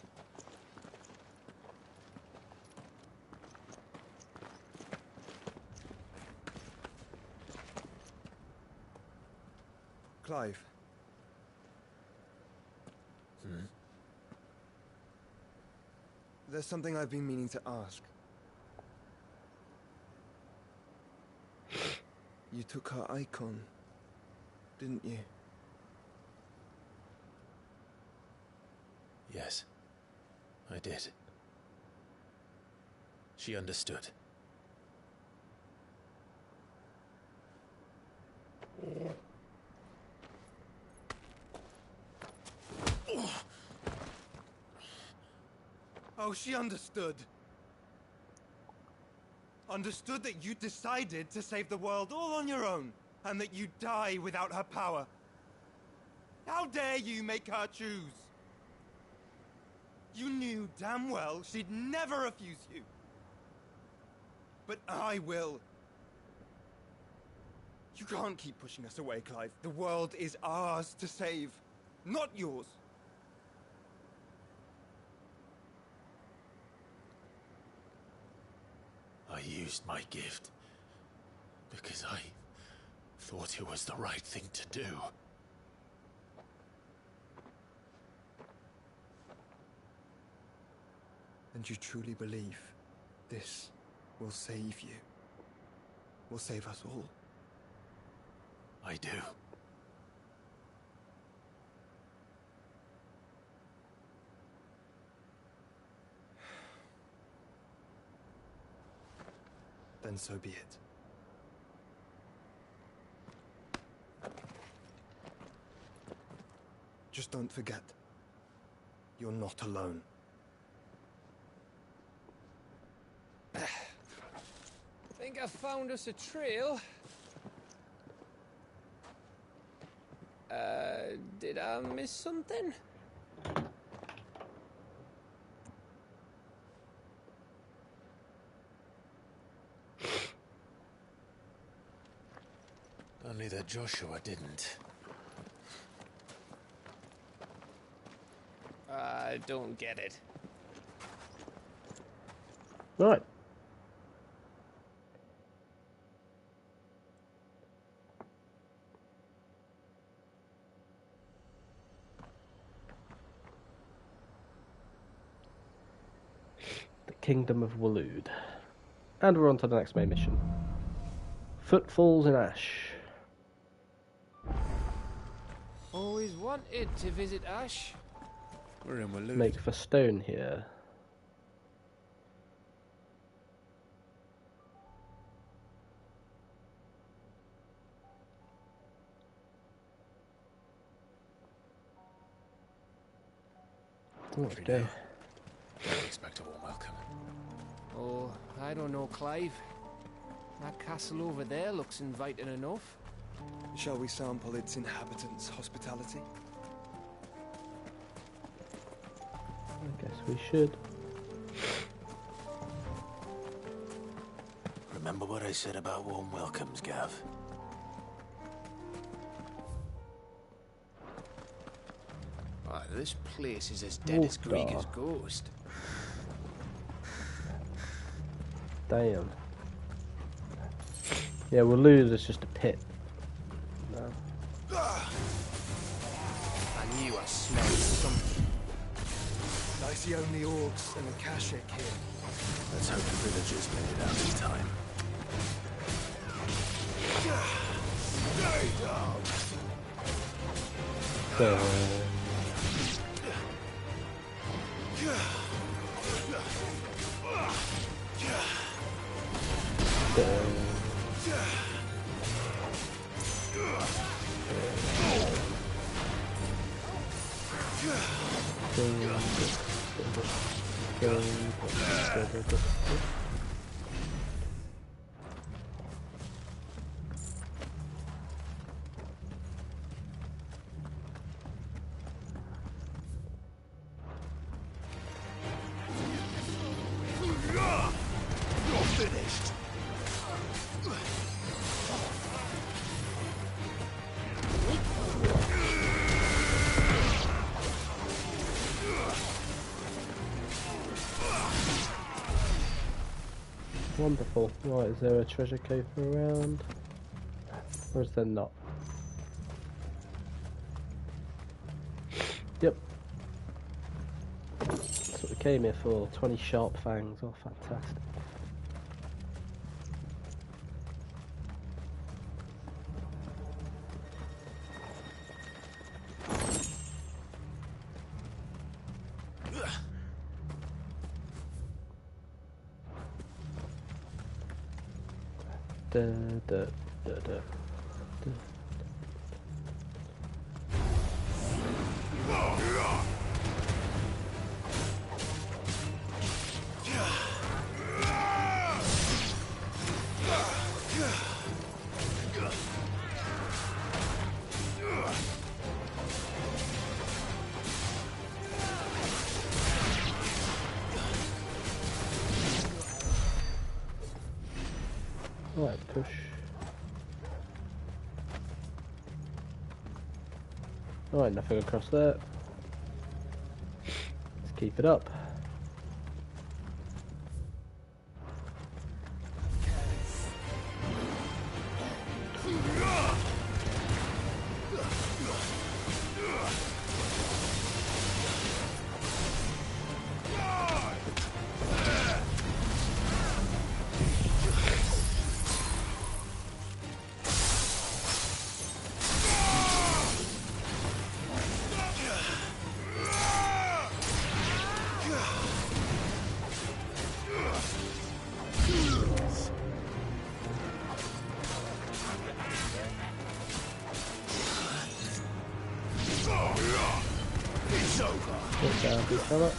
Clive. There's something I've been meaning to ask. You took her icon, didn't you? Yes, I did. She understood. Oh, she understood. Understood that you decided to save the world all on your own, and that you'd die without her power. How dare you make her choose? You knew damn well she'd never refuse you. But I will. You can't keep pushing us away, Clive. The world is ours to save, not yours. I used my gift because I thought it was the right thing to do. And you truly believe this will save you? Will save us all? I do. Then so be it. Just don't forget, you're not alone. Think I found us a trail. Did I miss something? only that Joshua didn't. I don't get it. Right. The Kingdom of Waloed. And we're on to the next main mission. Footfalls in Ash. Always wanted to visit Ash. We're in Waloed. Make for stone here. Okay. Don't expect a warm welcome. Oh, I don't know, Clive. That castle over there looks inviting enough. Shall we sample its inhabitants' hospitality? I guess we should. Remember what I said about warm welcomes, Gav? This place is as dead as Greek as ghost. Damn. Yeah, Waloed is just a pit. No. I knew I smelled something. I see only orcs and a Kashik here. Let's hope the villagers made it out in time. You're finished. Wonderful. Right, is there a treasure cave around? Or is there not? Yep. That's what we came here for. 20 sharp fangs. Oh, fantastic. Da, da, da, da. Right, push. Alright, nothing across there. Let's keep it up. Get down, big fella.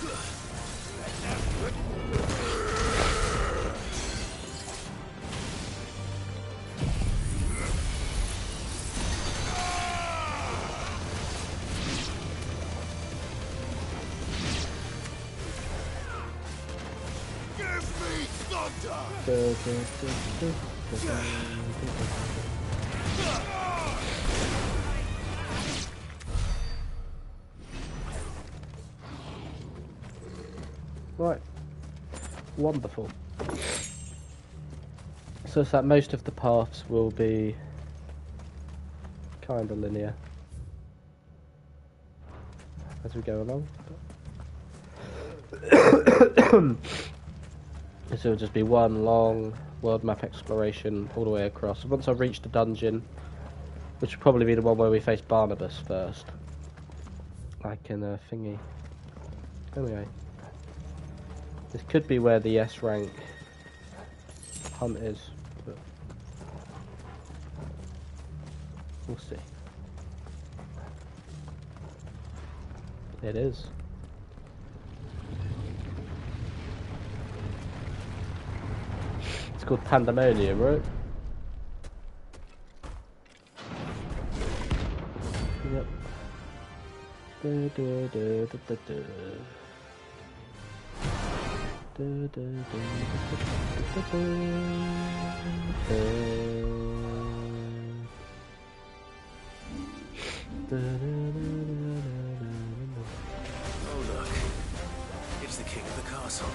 Give me thunder! Right. Wonderful. So it's that most of the paths will be kind of linear as we go along. So it'll just be one long world map exploration all the way across. Once I've reached the dungeon, which will probably be the one where we face Barnabas first, I can thingy. Anyway, this could be where the S rank hunt is, but we'll see. It is. It's called Pandemonium, right? Yep. Du, du, du, du, du, du. Du, du, du, du, du, du, du. Du, du, du, du, du. Oh, look. It's the king of the castle.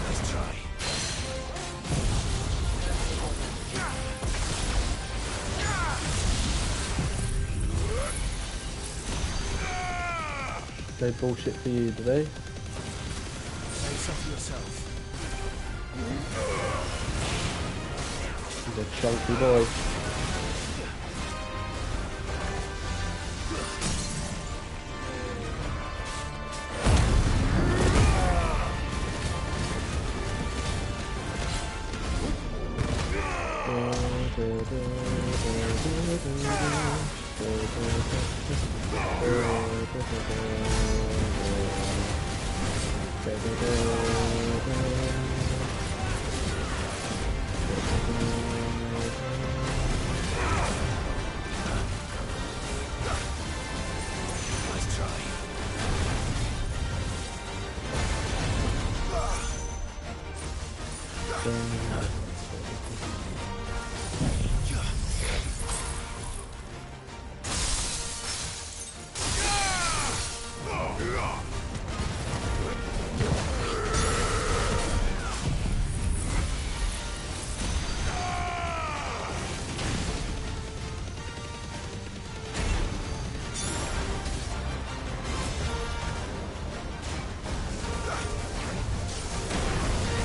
Let's try. No bullshit for you today. Face off yourself. He's a chunky boy. Let's try.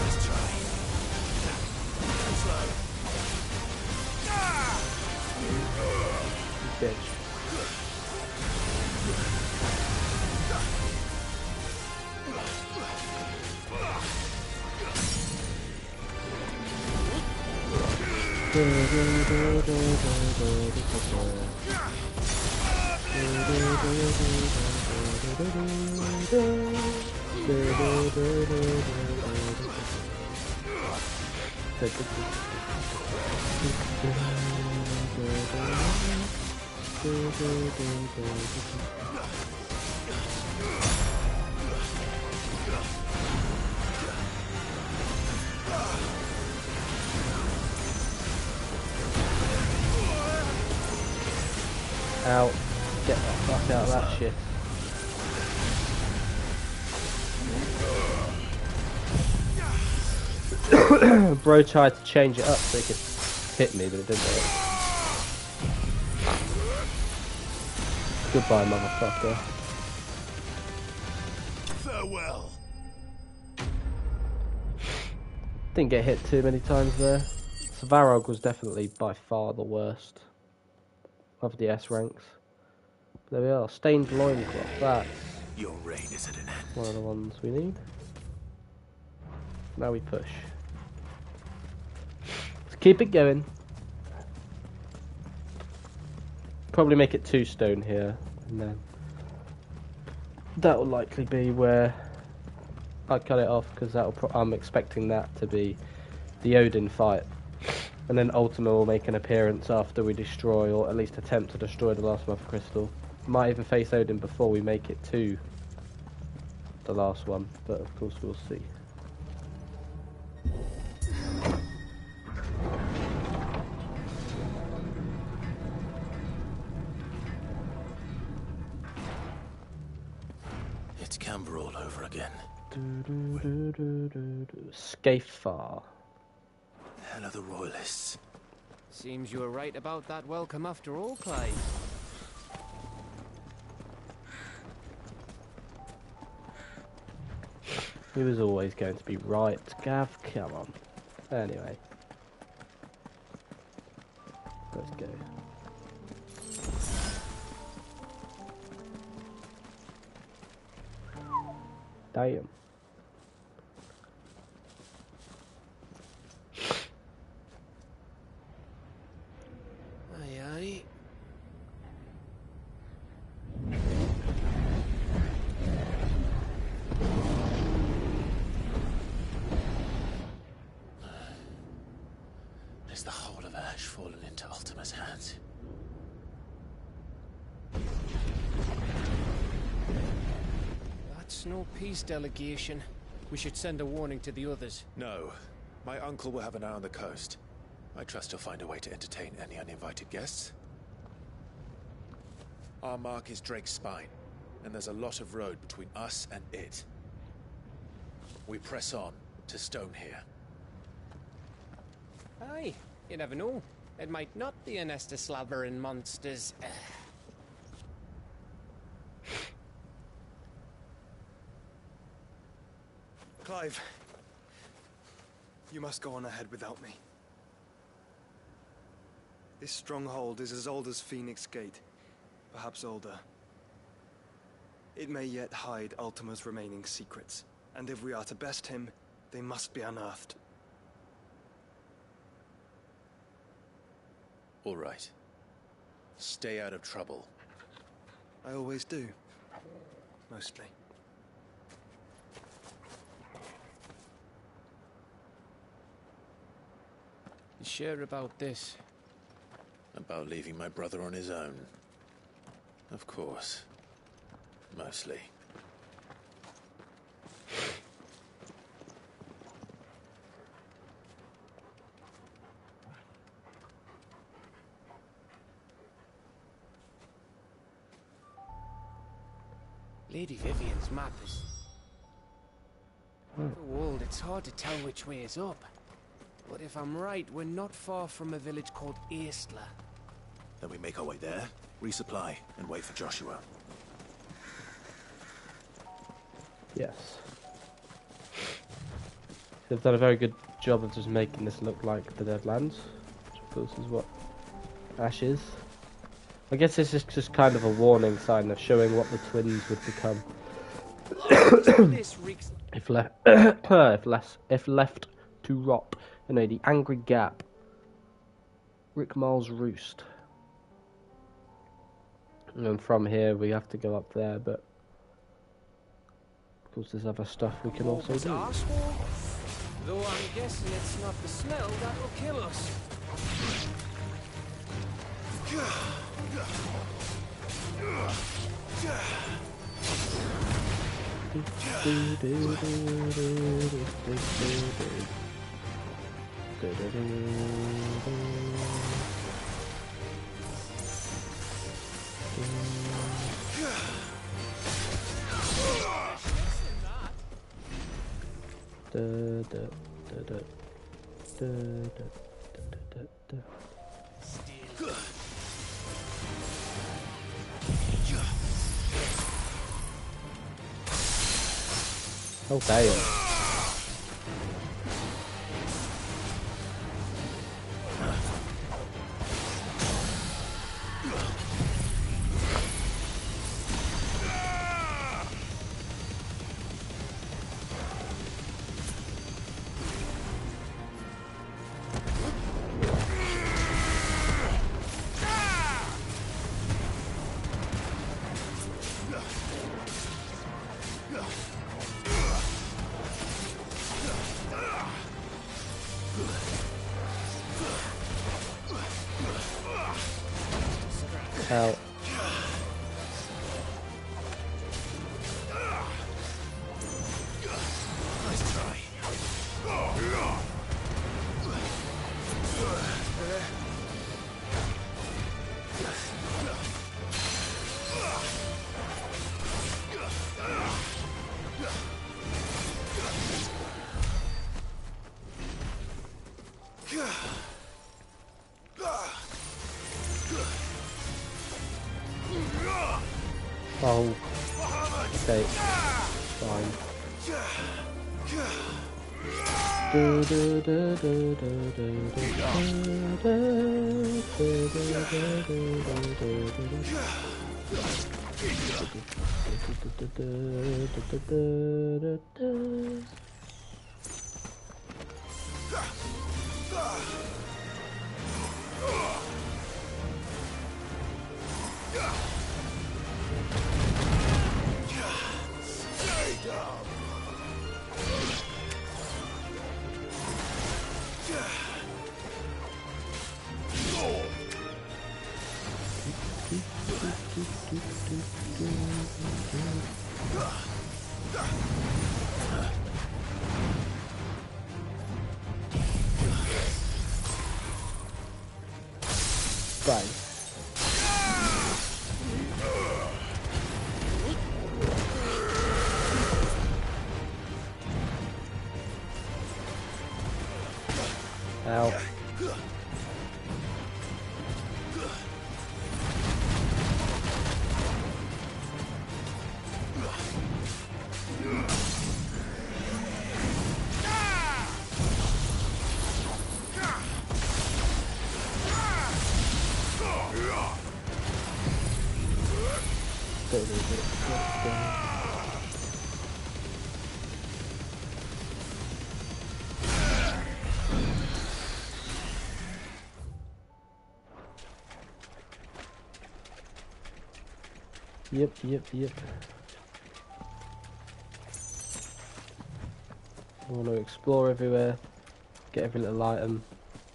Let's try. Slow. Bitch. Out. Get the fuck out of that shit. Bro tried to change it up so he could hit me, but it didn't work. Goodbye, motherfucker. Farewell. Didn't get hit too many times there. Svarog was definitely by far the worst of the S ranks. There we are. Stained loincloth. That's Your reign is at an end. one of the ones we need. Now we push. Let's keep it going. Probably make it 2 stone here, and then that will likely be where I'd cut it off because I'm expecting that to be the Odin fight, and then Ultima will make an appearance after we destroy, or at least attempt to destroy, the last Mother Crystal. Might even face Odin before we make it to the last one, but of course we'll see. It's Camber all over again. Scafar. Hell are the royalists. Seems you were right about that welcome after all, Clive. He was always going to be right, Gav. Come on. Anyway. Let's go. Damn. Aye, aye. Is the whole of Ash fallen into Ultima's hands? That's no peace delegation. We should send a warning to the others. No. My uncle will have an eye on the coast. I trust he'll find a way to entertain any uninvited guests. Our mark is Drake's Spine, and there's a lot of road between us and it. We press on to Stone here. Aye, you never know. It might not be a nest of slavering monsters. Clive, you must go on ahead without me. This stronghold is as old as Phoenix Gate, perhaps older. It may yet hide Ultima's remaining secrets, and if we are to best him, they must be unearthed. All right. Stay out of trouble. I always do. Mostly. You sure about this? About leaving my brother on his own. Of course. Mostly. Lady Vivian's map is so old it's hard to tell which way is up. But if I'm right, we're not far from a village called Eastla. Then we make our way there, resupply, and wait for Joshua. Yes. They've done a very good job of just making this look like the Deadlands, which of course is what Ash is. I guess this is just kind of a warning sign of showing what the twins would become if left to rot. You know, the Angry Gap, Rick Miles' Roost, and then from here we have to go up there. But of course, there's other stuff we can also do. Though I'm guessing it's not the smell that will kill us. Oh damn. Out. Nice try. Oh. Okay. Fine. Bang. Ow. Yep. I want to explore everywhere, get every little item,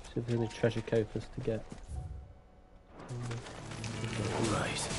see if there's any treasure coffers to get. Right.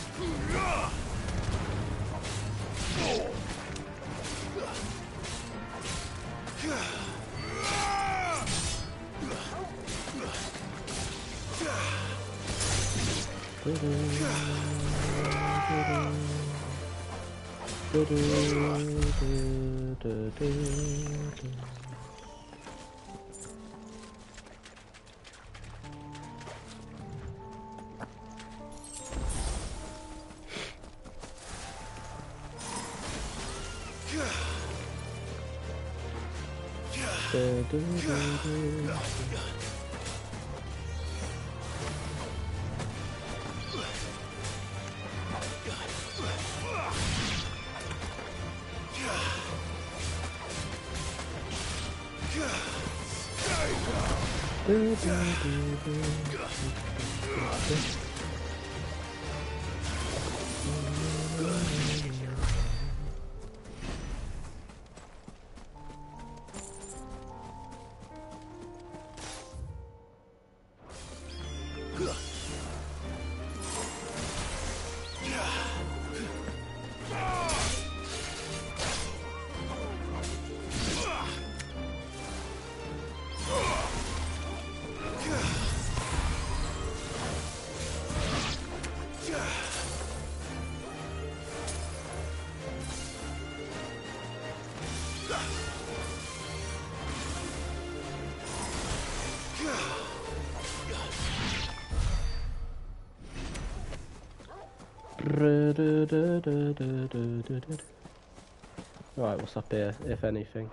Right, what's up here, if anything?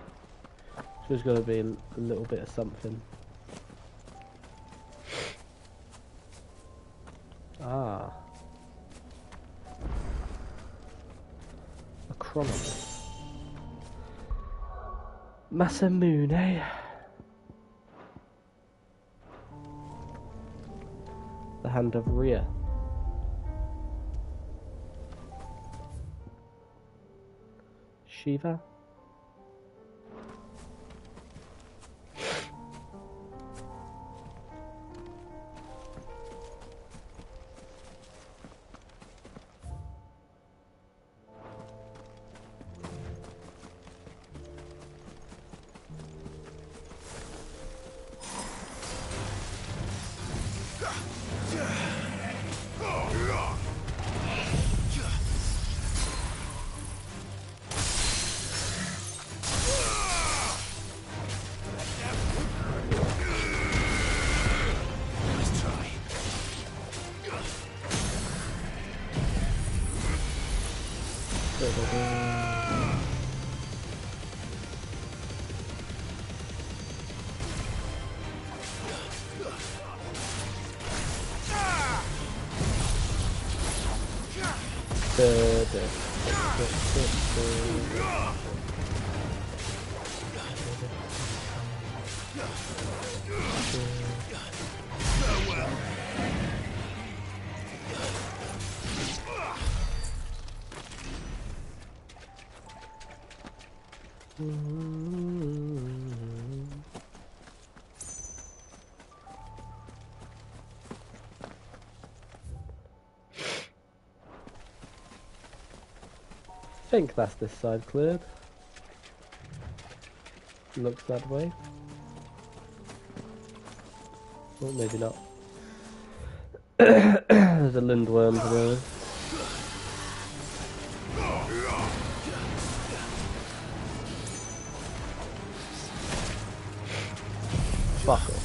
So there's got to be a little bit of something. Ah. A chronometer. Masamune. The Hand of Rhea. Shiva. I think that's this side cleared. Looks that way. Well, maybe not. There's a lindworm to be honest. Fuck off.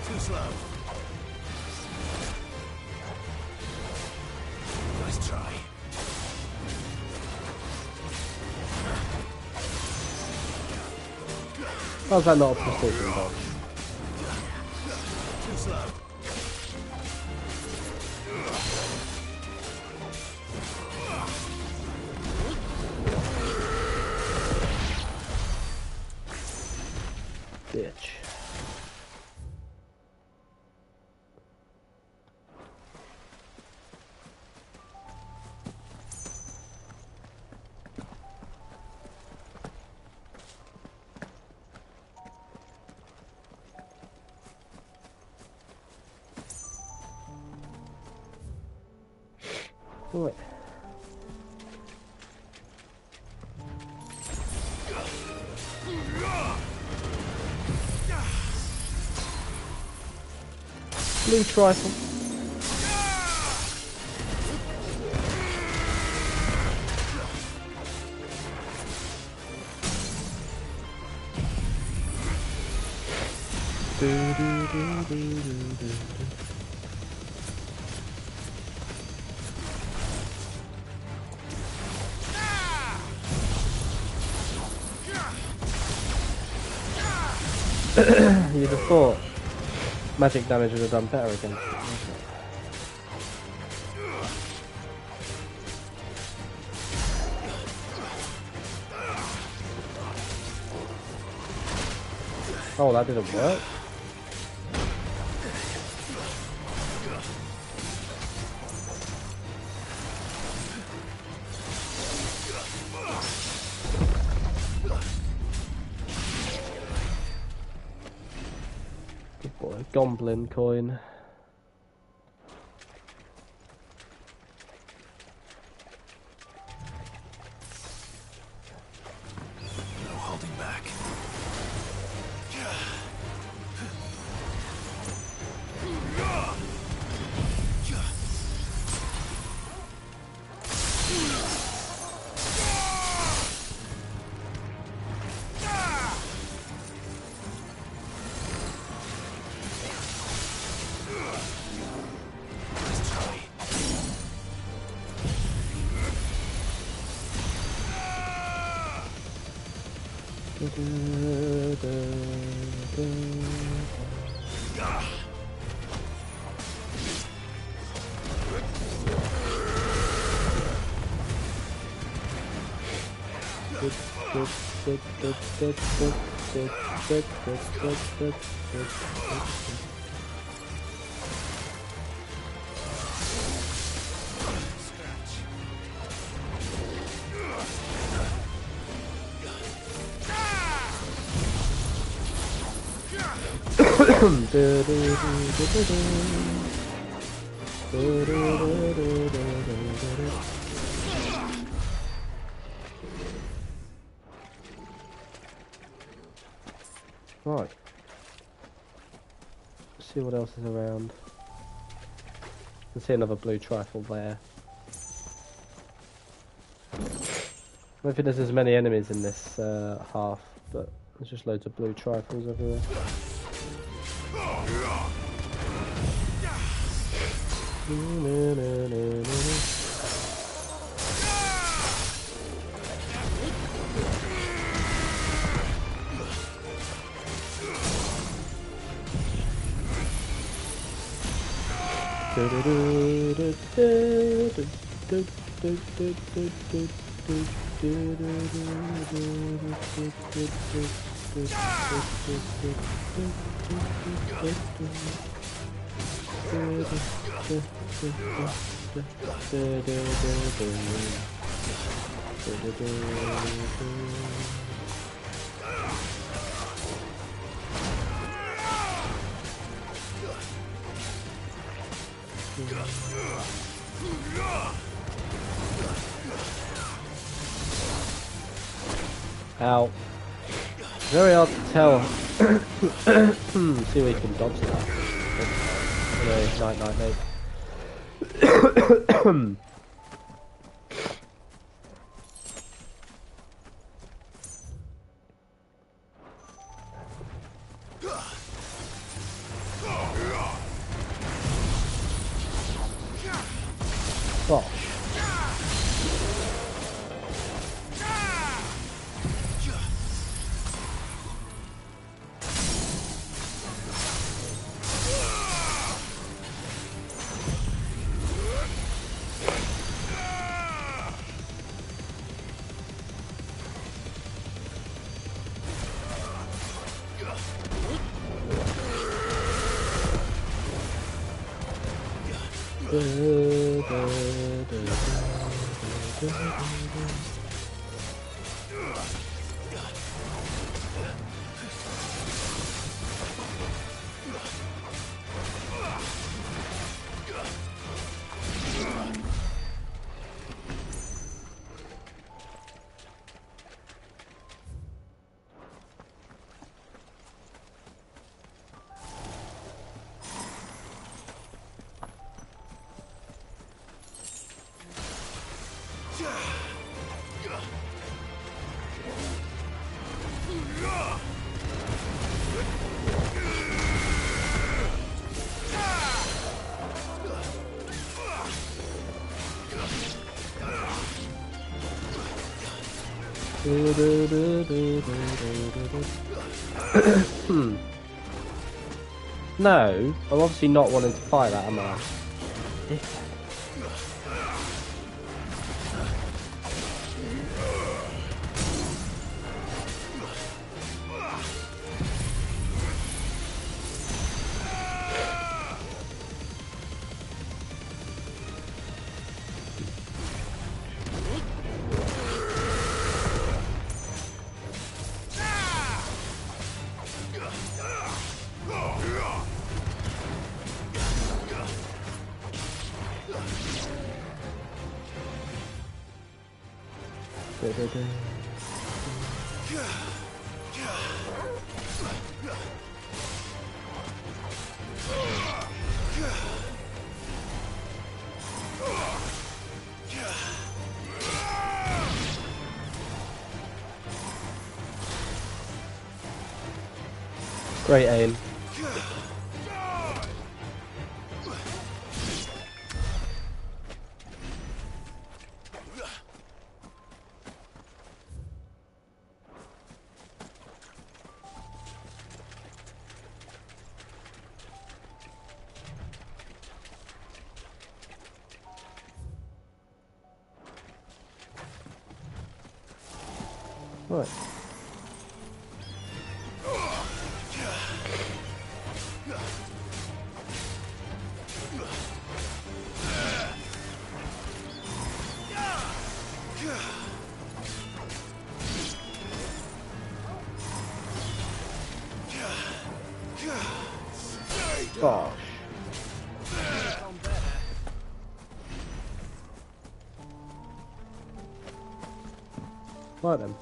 Too slow. Nice try. How's that not a precision dodge? Too slow. Bitch. Right. Blue trifle. You'd have thought magic damage would have done better against it. Oh, that didn't work. Good boy, Goblin coin. No holding back. Right. Let's see what else is around. I can see another blue trifle there. I don't think there's as many enemies in this half, but there's just loads of blue trifles everywhere. Ow. Very hard to tell. See where you can dodge that. Anyway, night, mate. Oh. No, I'm obviously not wanting to fight that, am I? Great aim. Right. Gosh. Right then.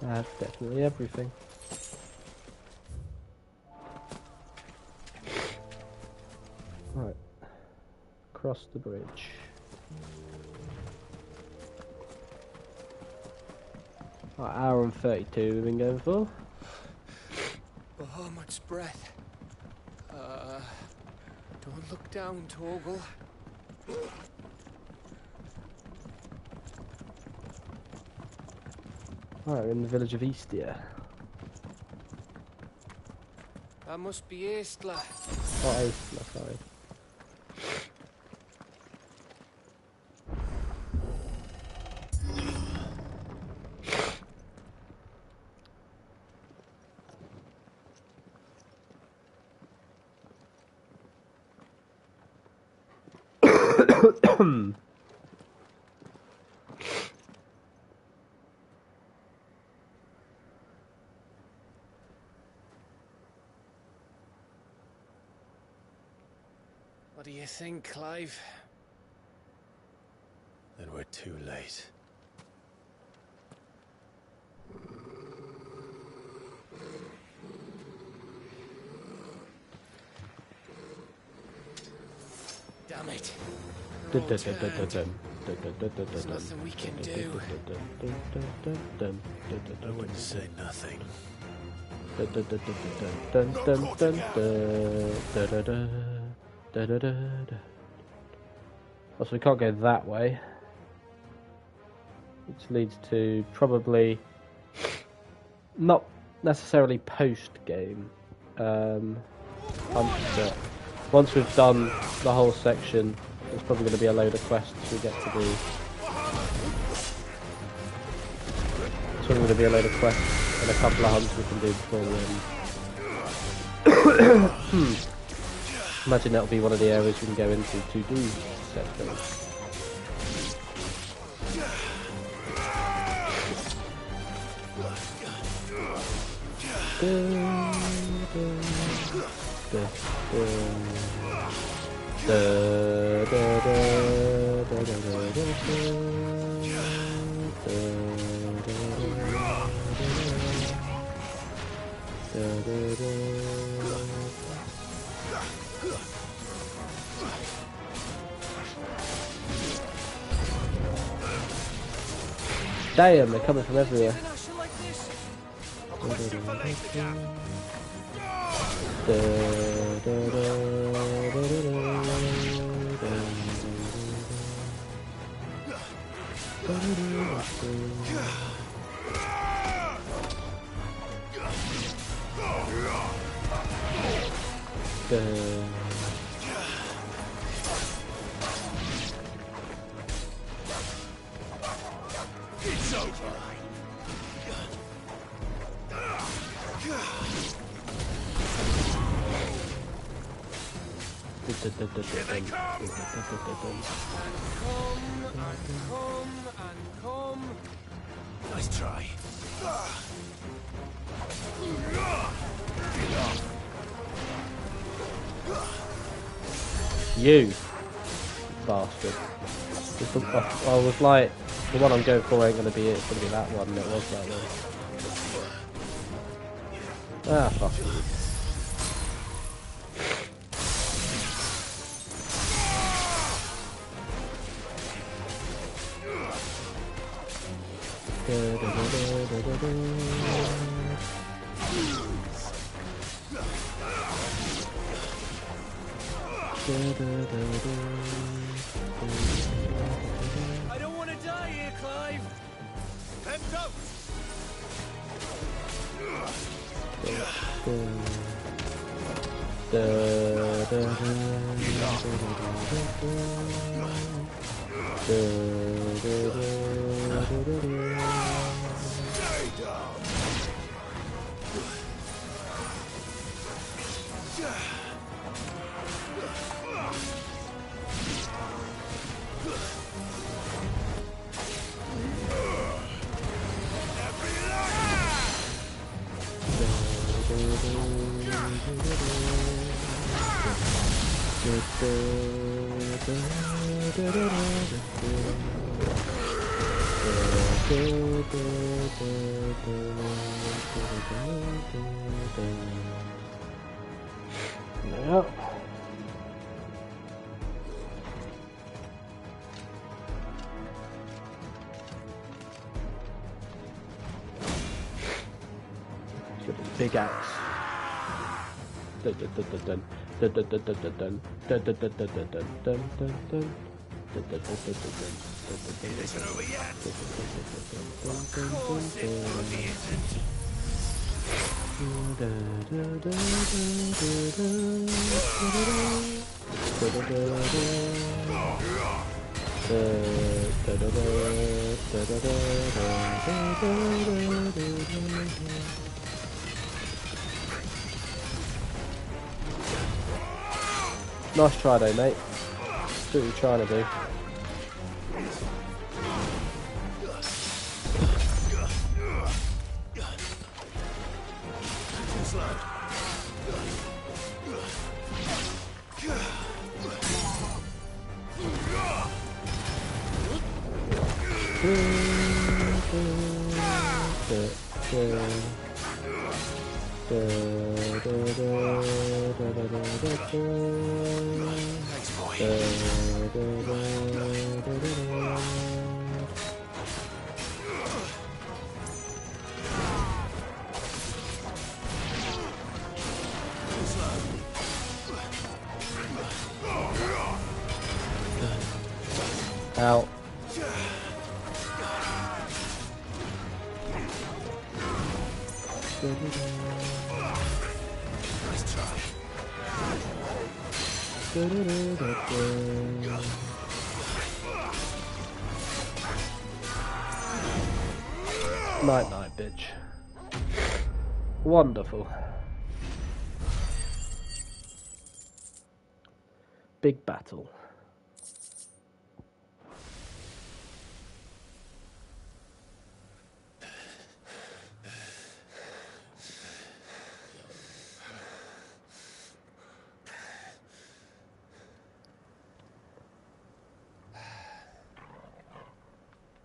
That's definitely everything. Right. Cross the bridge. Right, hour and 32 we've been going for. Bahamut's breath. Don't look down, Torgal. Right, we're in the village of Eastia. That must be Aistla. Oh, Aistla, sorry. What do you think, Clive? Then we're too late. Damn it. They're all turned. There's nothing we can do. I wouldn't say nothing. Oh, so we can't go that way, which leads to probably not necessarily post game. Once we've done the whole section, there's probably going to be a load of quests we get to do. There's probably going to be a load of quests and a couple of hunts we can do before we end. Imagine that'll be one of the areas we can go into to do set things. Damn, they're coming from everywhere. It's over. Here they come! And come. Nice try. You bastard. I was like, the one I'm going for ain't gonna be it, it's gonna be that one, and it was that one. Ah, fuck you. I don't want to die here, Clive. Then don't. Yep. Big axe. Dun dun dun dun dun dun dun dun dun dun dun dun dun dun dun dun dun dun. It isn't over yet. Of course it bloody isn't. Nice try though, mate. Do what you're trying to do. Out. Nice try. Night night, bitch. Wonderful. Big battle.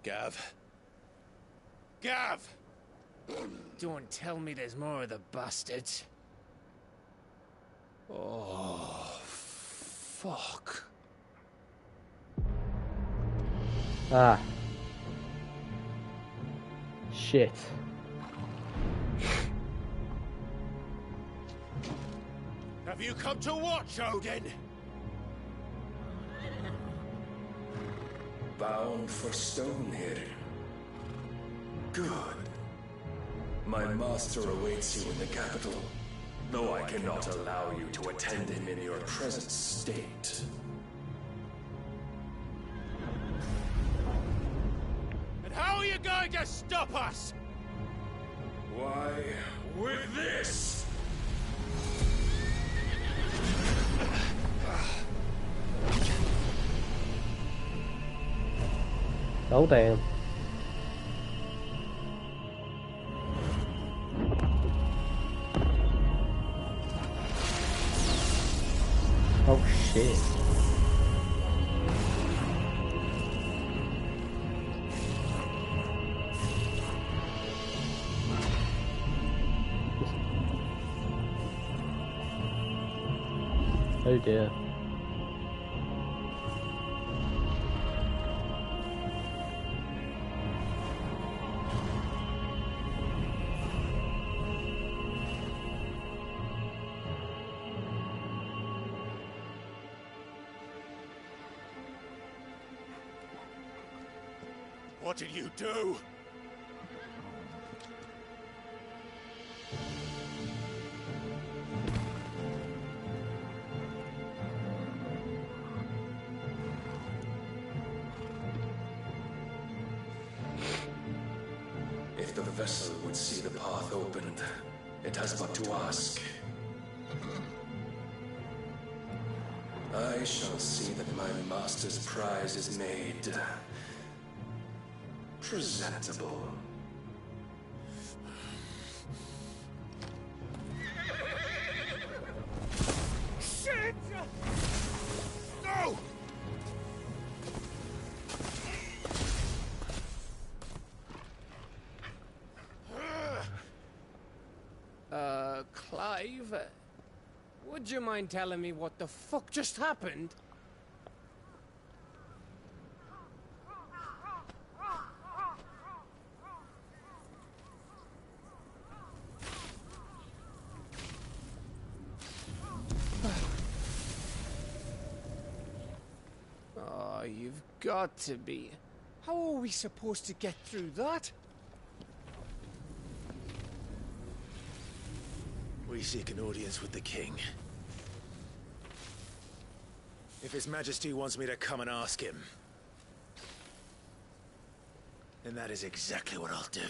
Gav. Gav! Don't tell me there's more of the bastards. Oh, fuck. Ah. Shit. Have you come to watch, Odin? Bound for Stonehill. Good. My master awaits you in the capital, though I cannot allow you to attend him in your present state. And how are you going to stop us? Why, with this! Oh damn. Oh shit. Oh dear. What did you do? If the vessel would see the path opened, it has but to ask. I shall see that my master's prize is made presentable. Shit! alive. Would you mind telling me what the fuck just happened? Oh, you've got to be. How are we supposed to get through that? We seek an audience with the king. If His Majesty wants me to come and ask him, then that is exactly what I'll do.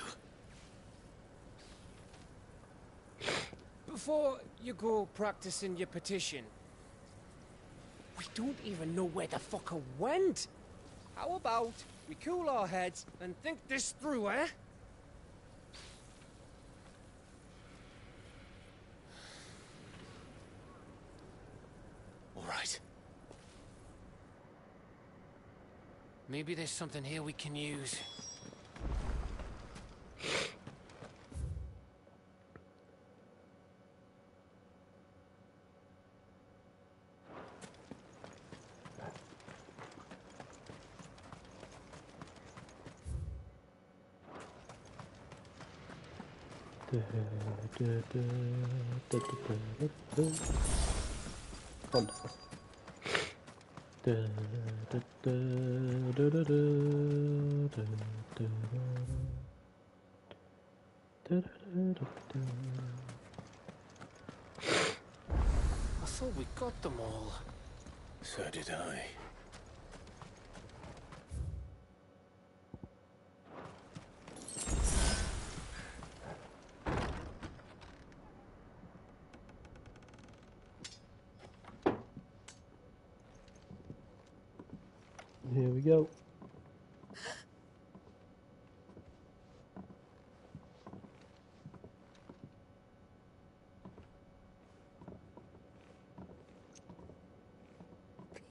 Before you go practicing your petition, we don't even know where the fucker went. How about we cool our heads and think this through, eh? All right. Maybe there's something here we can use. Wonderful. I thought we got them all. So did I. Here we go.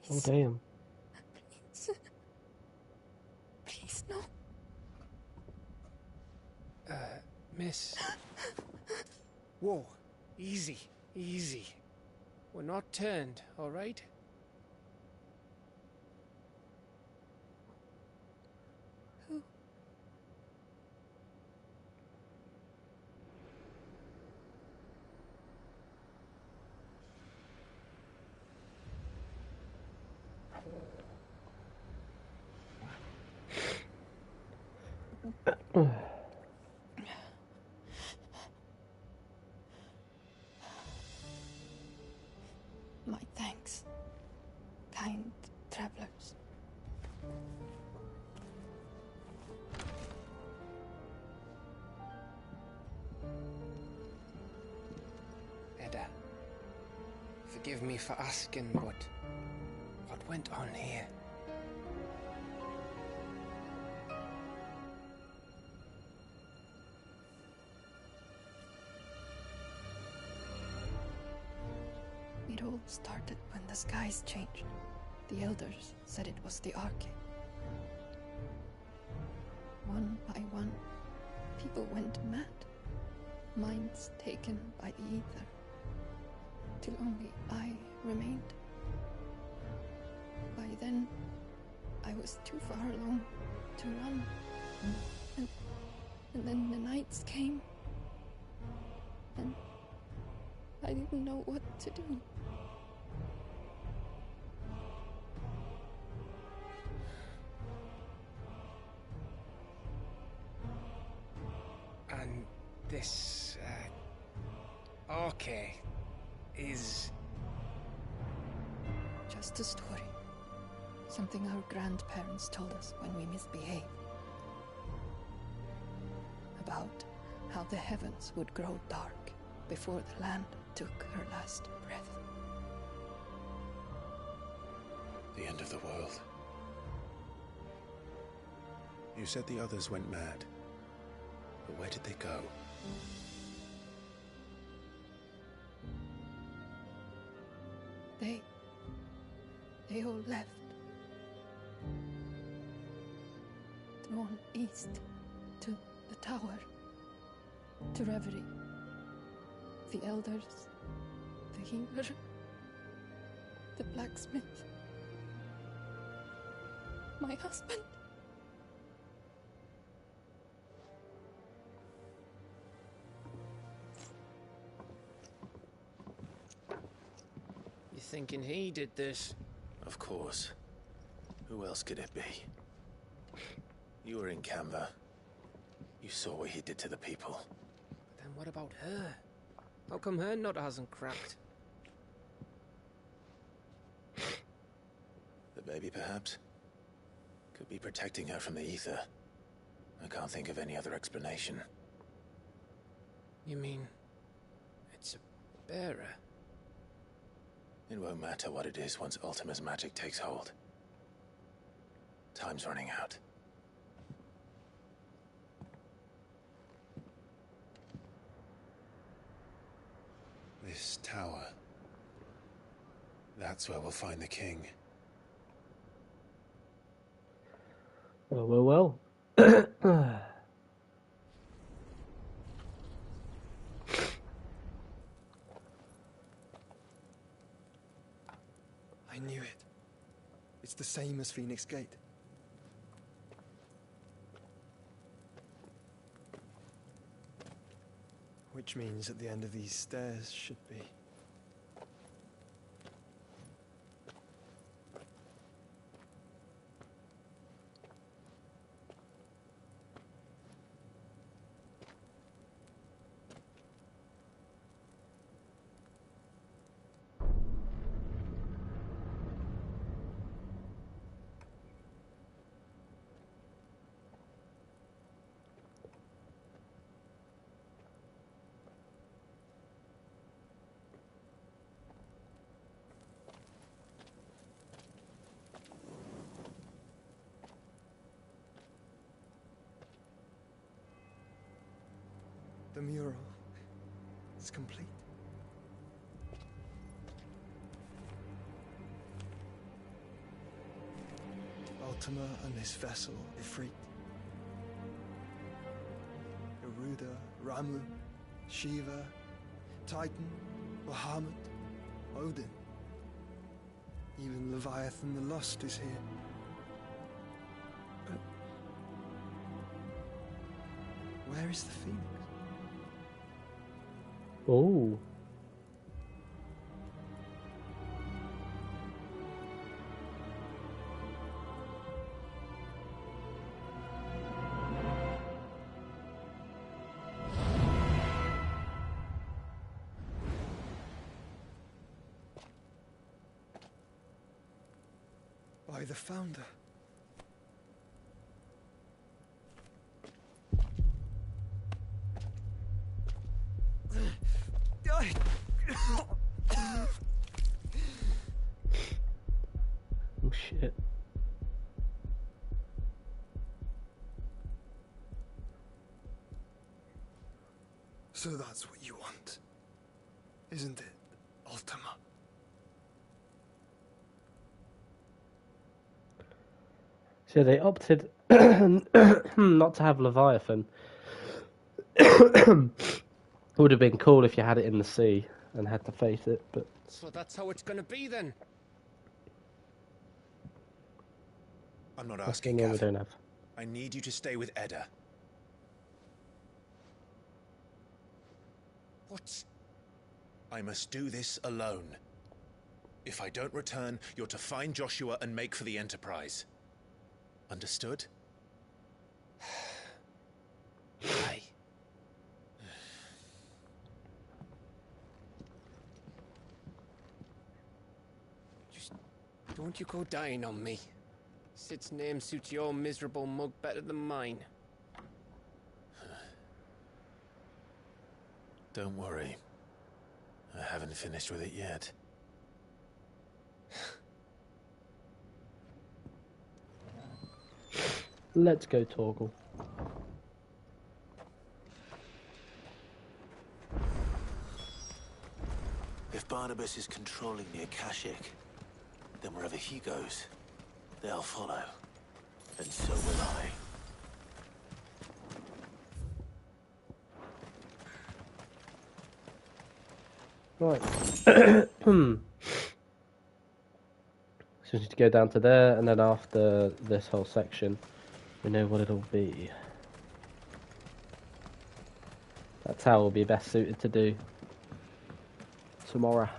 Oh, damn. Please. Please, no. Miss. Whoa. Easy. Easy. We're not turned, all right? Who? My thanks, kind travelers. Edda, forgive me for asking, but what went on here? It all started when the skies changed. The elders said it was the Arche. One by one, people went mad. Minds taken by the ether. Till only I remained. By then, I was too far along to run. And then the nights came. And I didn't know what to do. And this, Arche is... Just a story. Something our grandparents told us when we misbehaved. About how the heavens would grow dark before the land took her last breath. The end of the world. You said the others went mad. But where did they go? They all left. Drawn east to the tower, to Reverie. The elders The healer. The blacksmith. My husband. You thinking he did this? Of course. Who else could it be? You were in Canva. You saw what he did to the people. But then what about her? How come her nut hasn't cracked? The baby, perhaps? Could be protecting her from the ether. I can't think of any other explanation. You mean... it's a bearer? It won't matter what it is once Ultima's magic takes hold. Time's running out. This tower. That's where we'll find the king. Well. I knew it. It's the same as Phoenix Gate. Which means at the end of these stairs should be... The mural is complete. Ultima and his vessel, Ifrit. Garuda, Ramu, Shiva, Titan, Bahamut, Odin. Even Leviathan the Lost is here. But where is the Phoenix? Oh. By the Founder. Oh shit. So that's what you want, isn't it, Ultima? So they opted not to have Leviathan. Would have been cool if you had it in the sea and had to face it, but... So that's how it's gonna be then? I'm not That's asking, the one we Catherine. don't have. I need you to stay with Edda. What? I must do this alone. If I don't return, you're to find Joshua and make for the Enterprise. Understood? Aye. Just don't you go dying on me. Sid's name suits your miserable mug better than mine. Don't worry. I haven't finished with it yet. Let's go, Torgal. If Barnabas is controlling the Akashic, then wherever he goes, they'll follow. And so will I. Right. So we need to go down to there, and then after this whole section, we know what it'll be. That's how we'll be best suited to do tomorrow.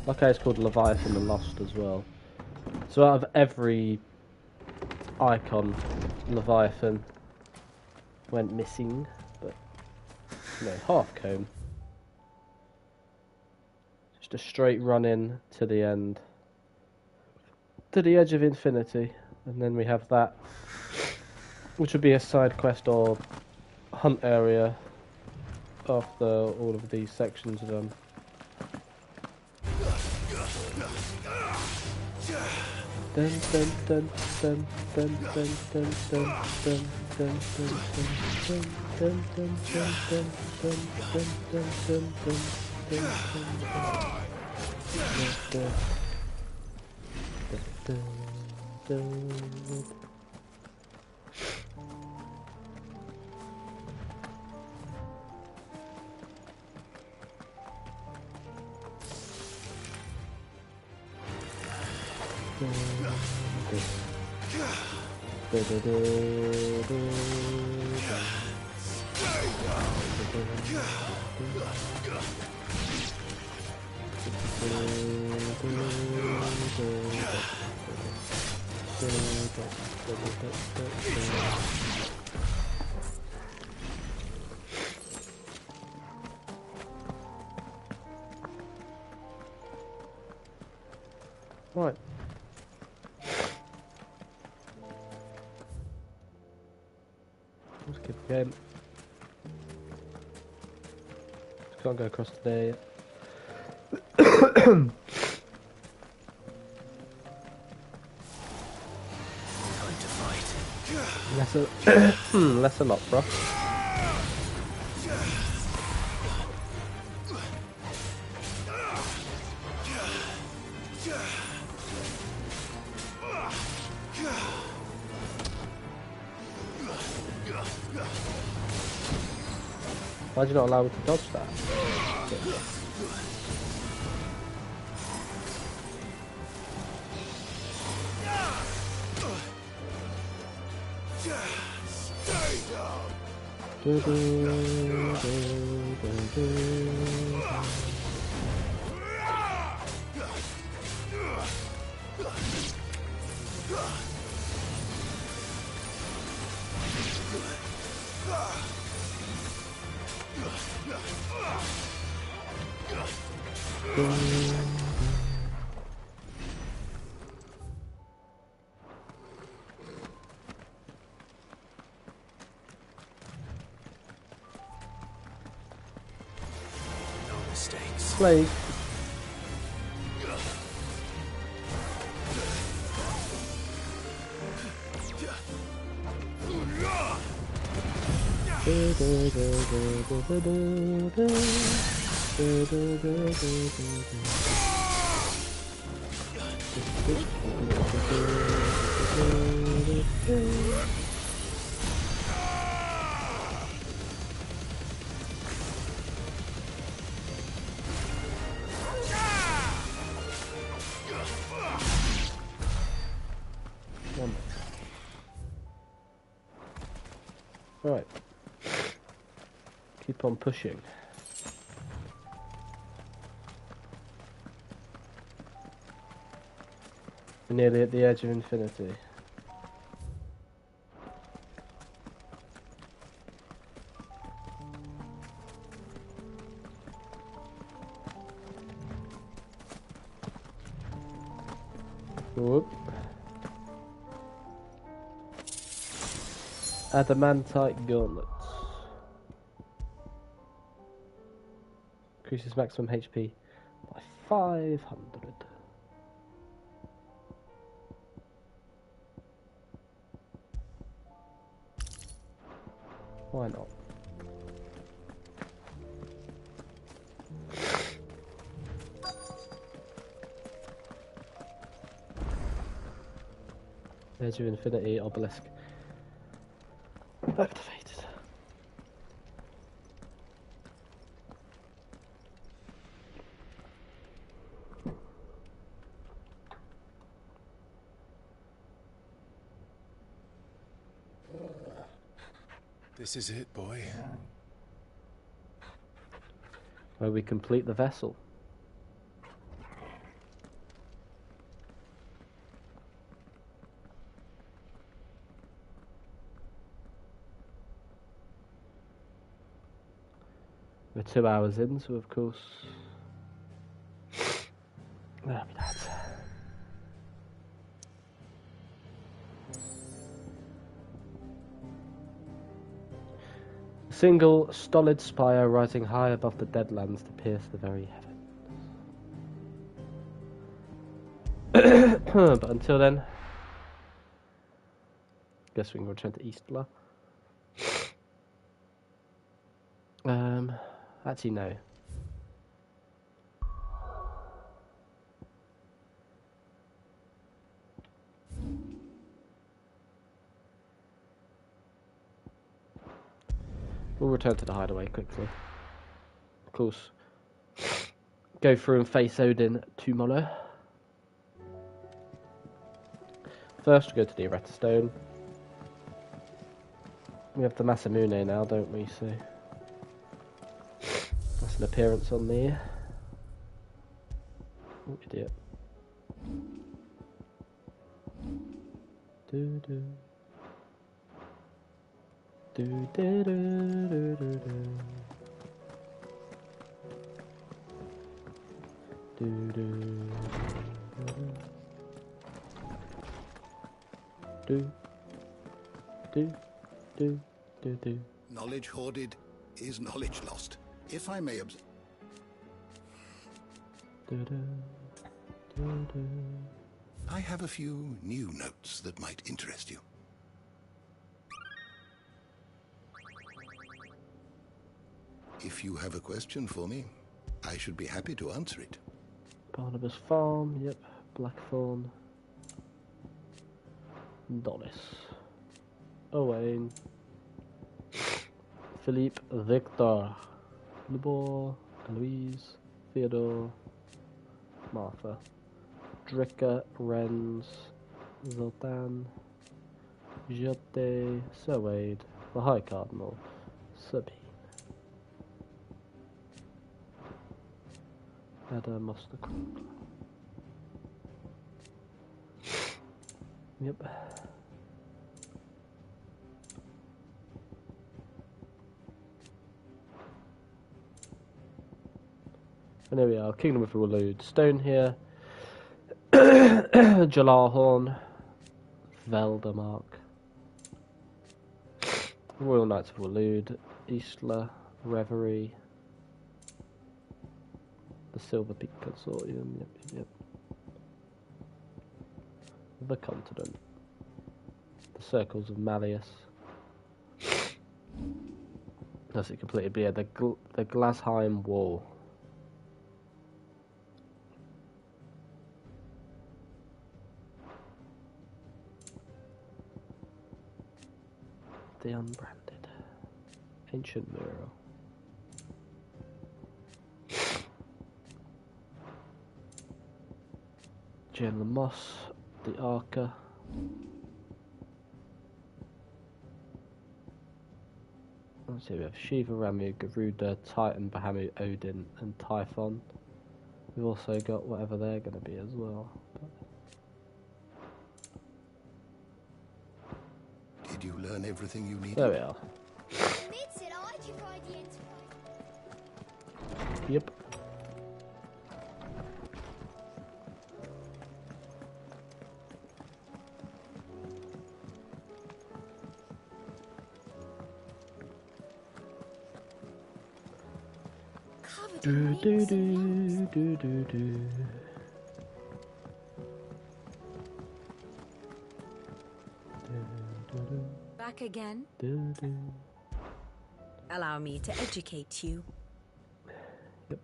Okay, it's called Leviathan the Lost as well. So out of every icon, Leviathan went missing, but no, half cone. Just a straight run in to the end, to the edge of infinity, and then we have that, which would be a side quest or hunt area after all of these sections are done. Dun dun dun dun dun dun dun dun dun dun dun dun dun dun dun dun dun dun dun dun. Right. Let's keep going. Can't go across today. Time to fight. Lesser lot, bro. Why'd you not allow me to dodge that? No mistakes. Play. Right. Keep on pushing. We're nearly at the edge of infinity. Whoop. Adamantite gauntlets. Increases maximum HP by 500. Why not? There's your infinity obelisk. Activated. This is it, boy. Where we complete the vessel. We're 2 hours in, so of course. That'll be that. A single stolid spire rising high above the deadlands to pierce the very heavens. But until then, guess we can return to Eastla. Actually, no. We'll return to the hideaway quickly. Of course, go through and face Odin tomorrow. First, we go to the Eretta Stone. We have the Masamune now, don't we? So that's an appearance on there. Oh, idiot. Do do. Do do do do do do do do do do do do. Knowledge hoarded is knowledge lost. If I may observe. I have a few new notes that might interest you. If you have a question for me, I should be happy to answer it. Barnabas Farm, yep. Blackthorn. Donis. Owain. Philippe Victor. Lubor. Eloise. Theodore. Martha. Dricka. Renz. Zoltan. Jotte. Sir Wade. The High Cardinal. Sabine. Ada Mosterkrog. Yep. And there we are, Kingdom of Ulud. Stone here. Jalarhorn. Veldermark. Royal Knights of Ulud. Isla. Reverie. The Silver Peak Consortium. Yep. The Continent. The Circles of Malleus. That's it completed. But yeah, the Glasheim Wall. The Unbranded. Ancient Mural. General Moss. The Arca. Let's see, we have Shiva, Ramu, Garuda, Titan, Bahamut, Odin, and Typhon. We've also got whatever they're going to be as well. Did you learn everything you needed? There we are. Yep. Do do do do do do. Back again? Do do. Allow me to educate you. Yep.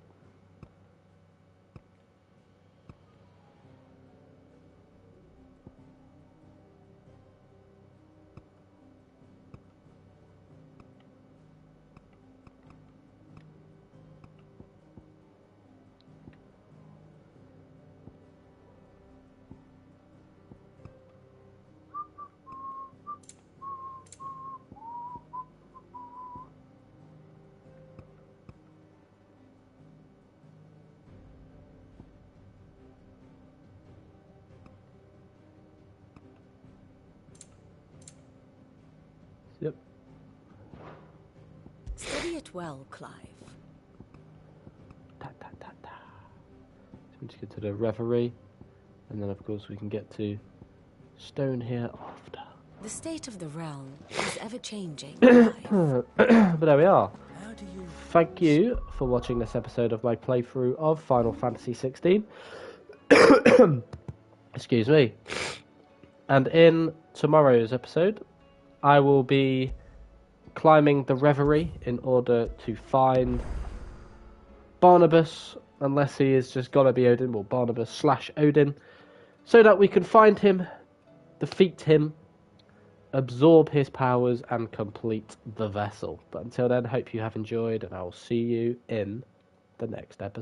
Study it well, Clive. So we just get to the reverie, and then of course we can get to Stone here after. The state of the realm is ever-changing. But there we are. Thank you for watching this episode of my playthrough of Final Fantasy 16. Excuse me. And in tomorrow's episode, I will be climbing the Reverie in order to find Barnabas, unless he is just gonna be Odin, well, Barnabas / Odin, so that we can find him, defeat him, absorb his powers, and complete the vessel. But until then, hope you have enjoyed, and I will see you in the next episode.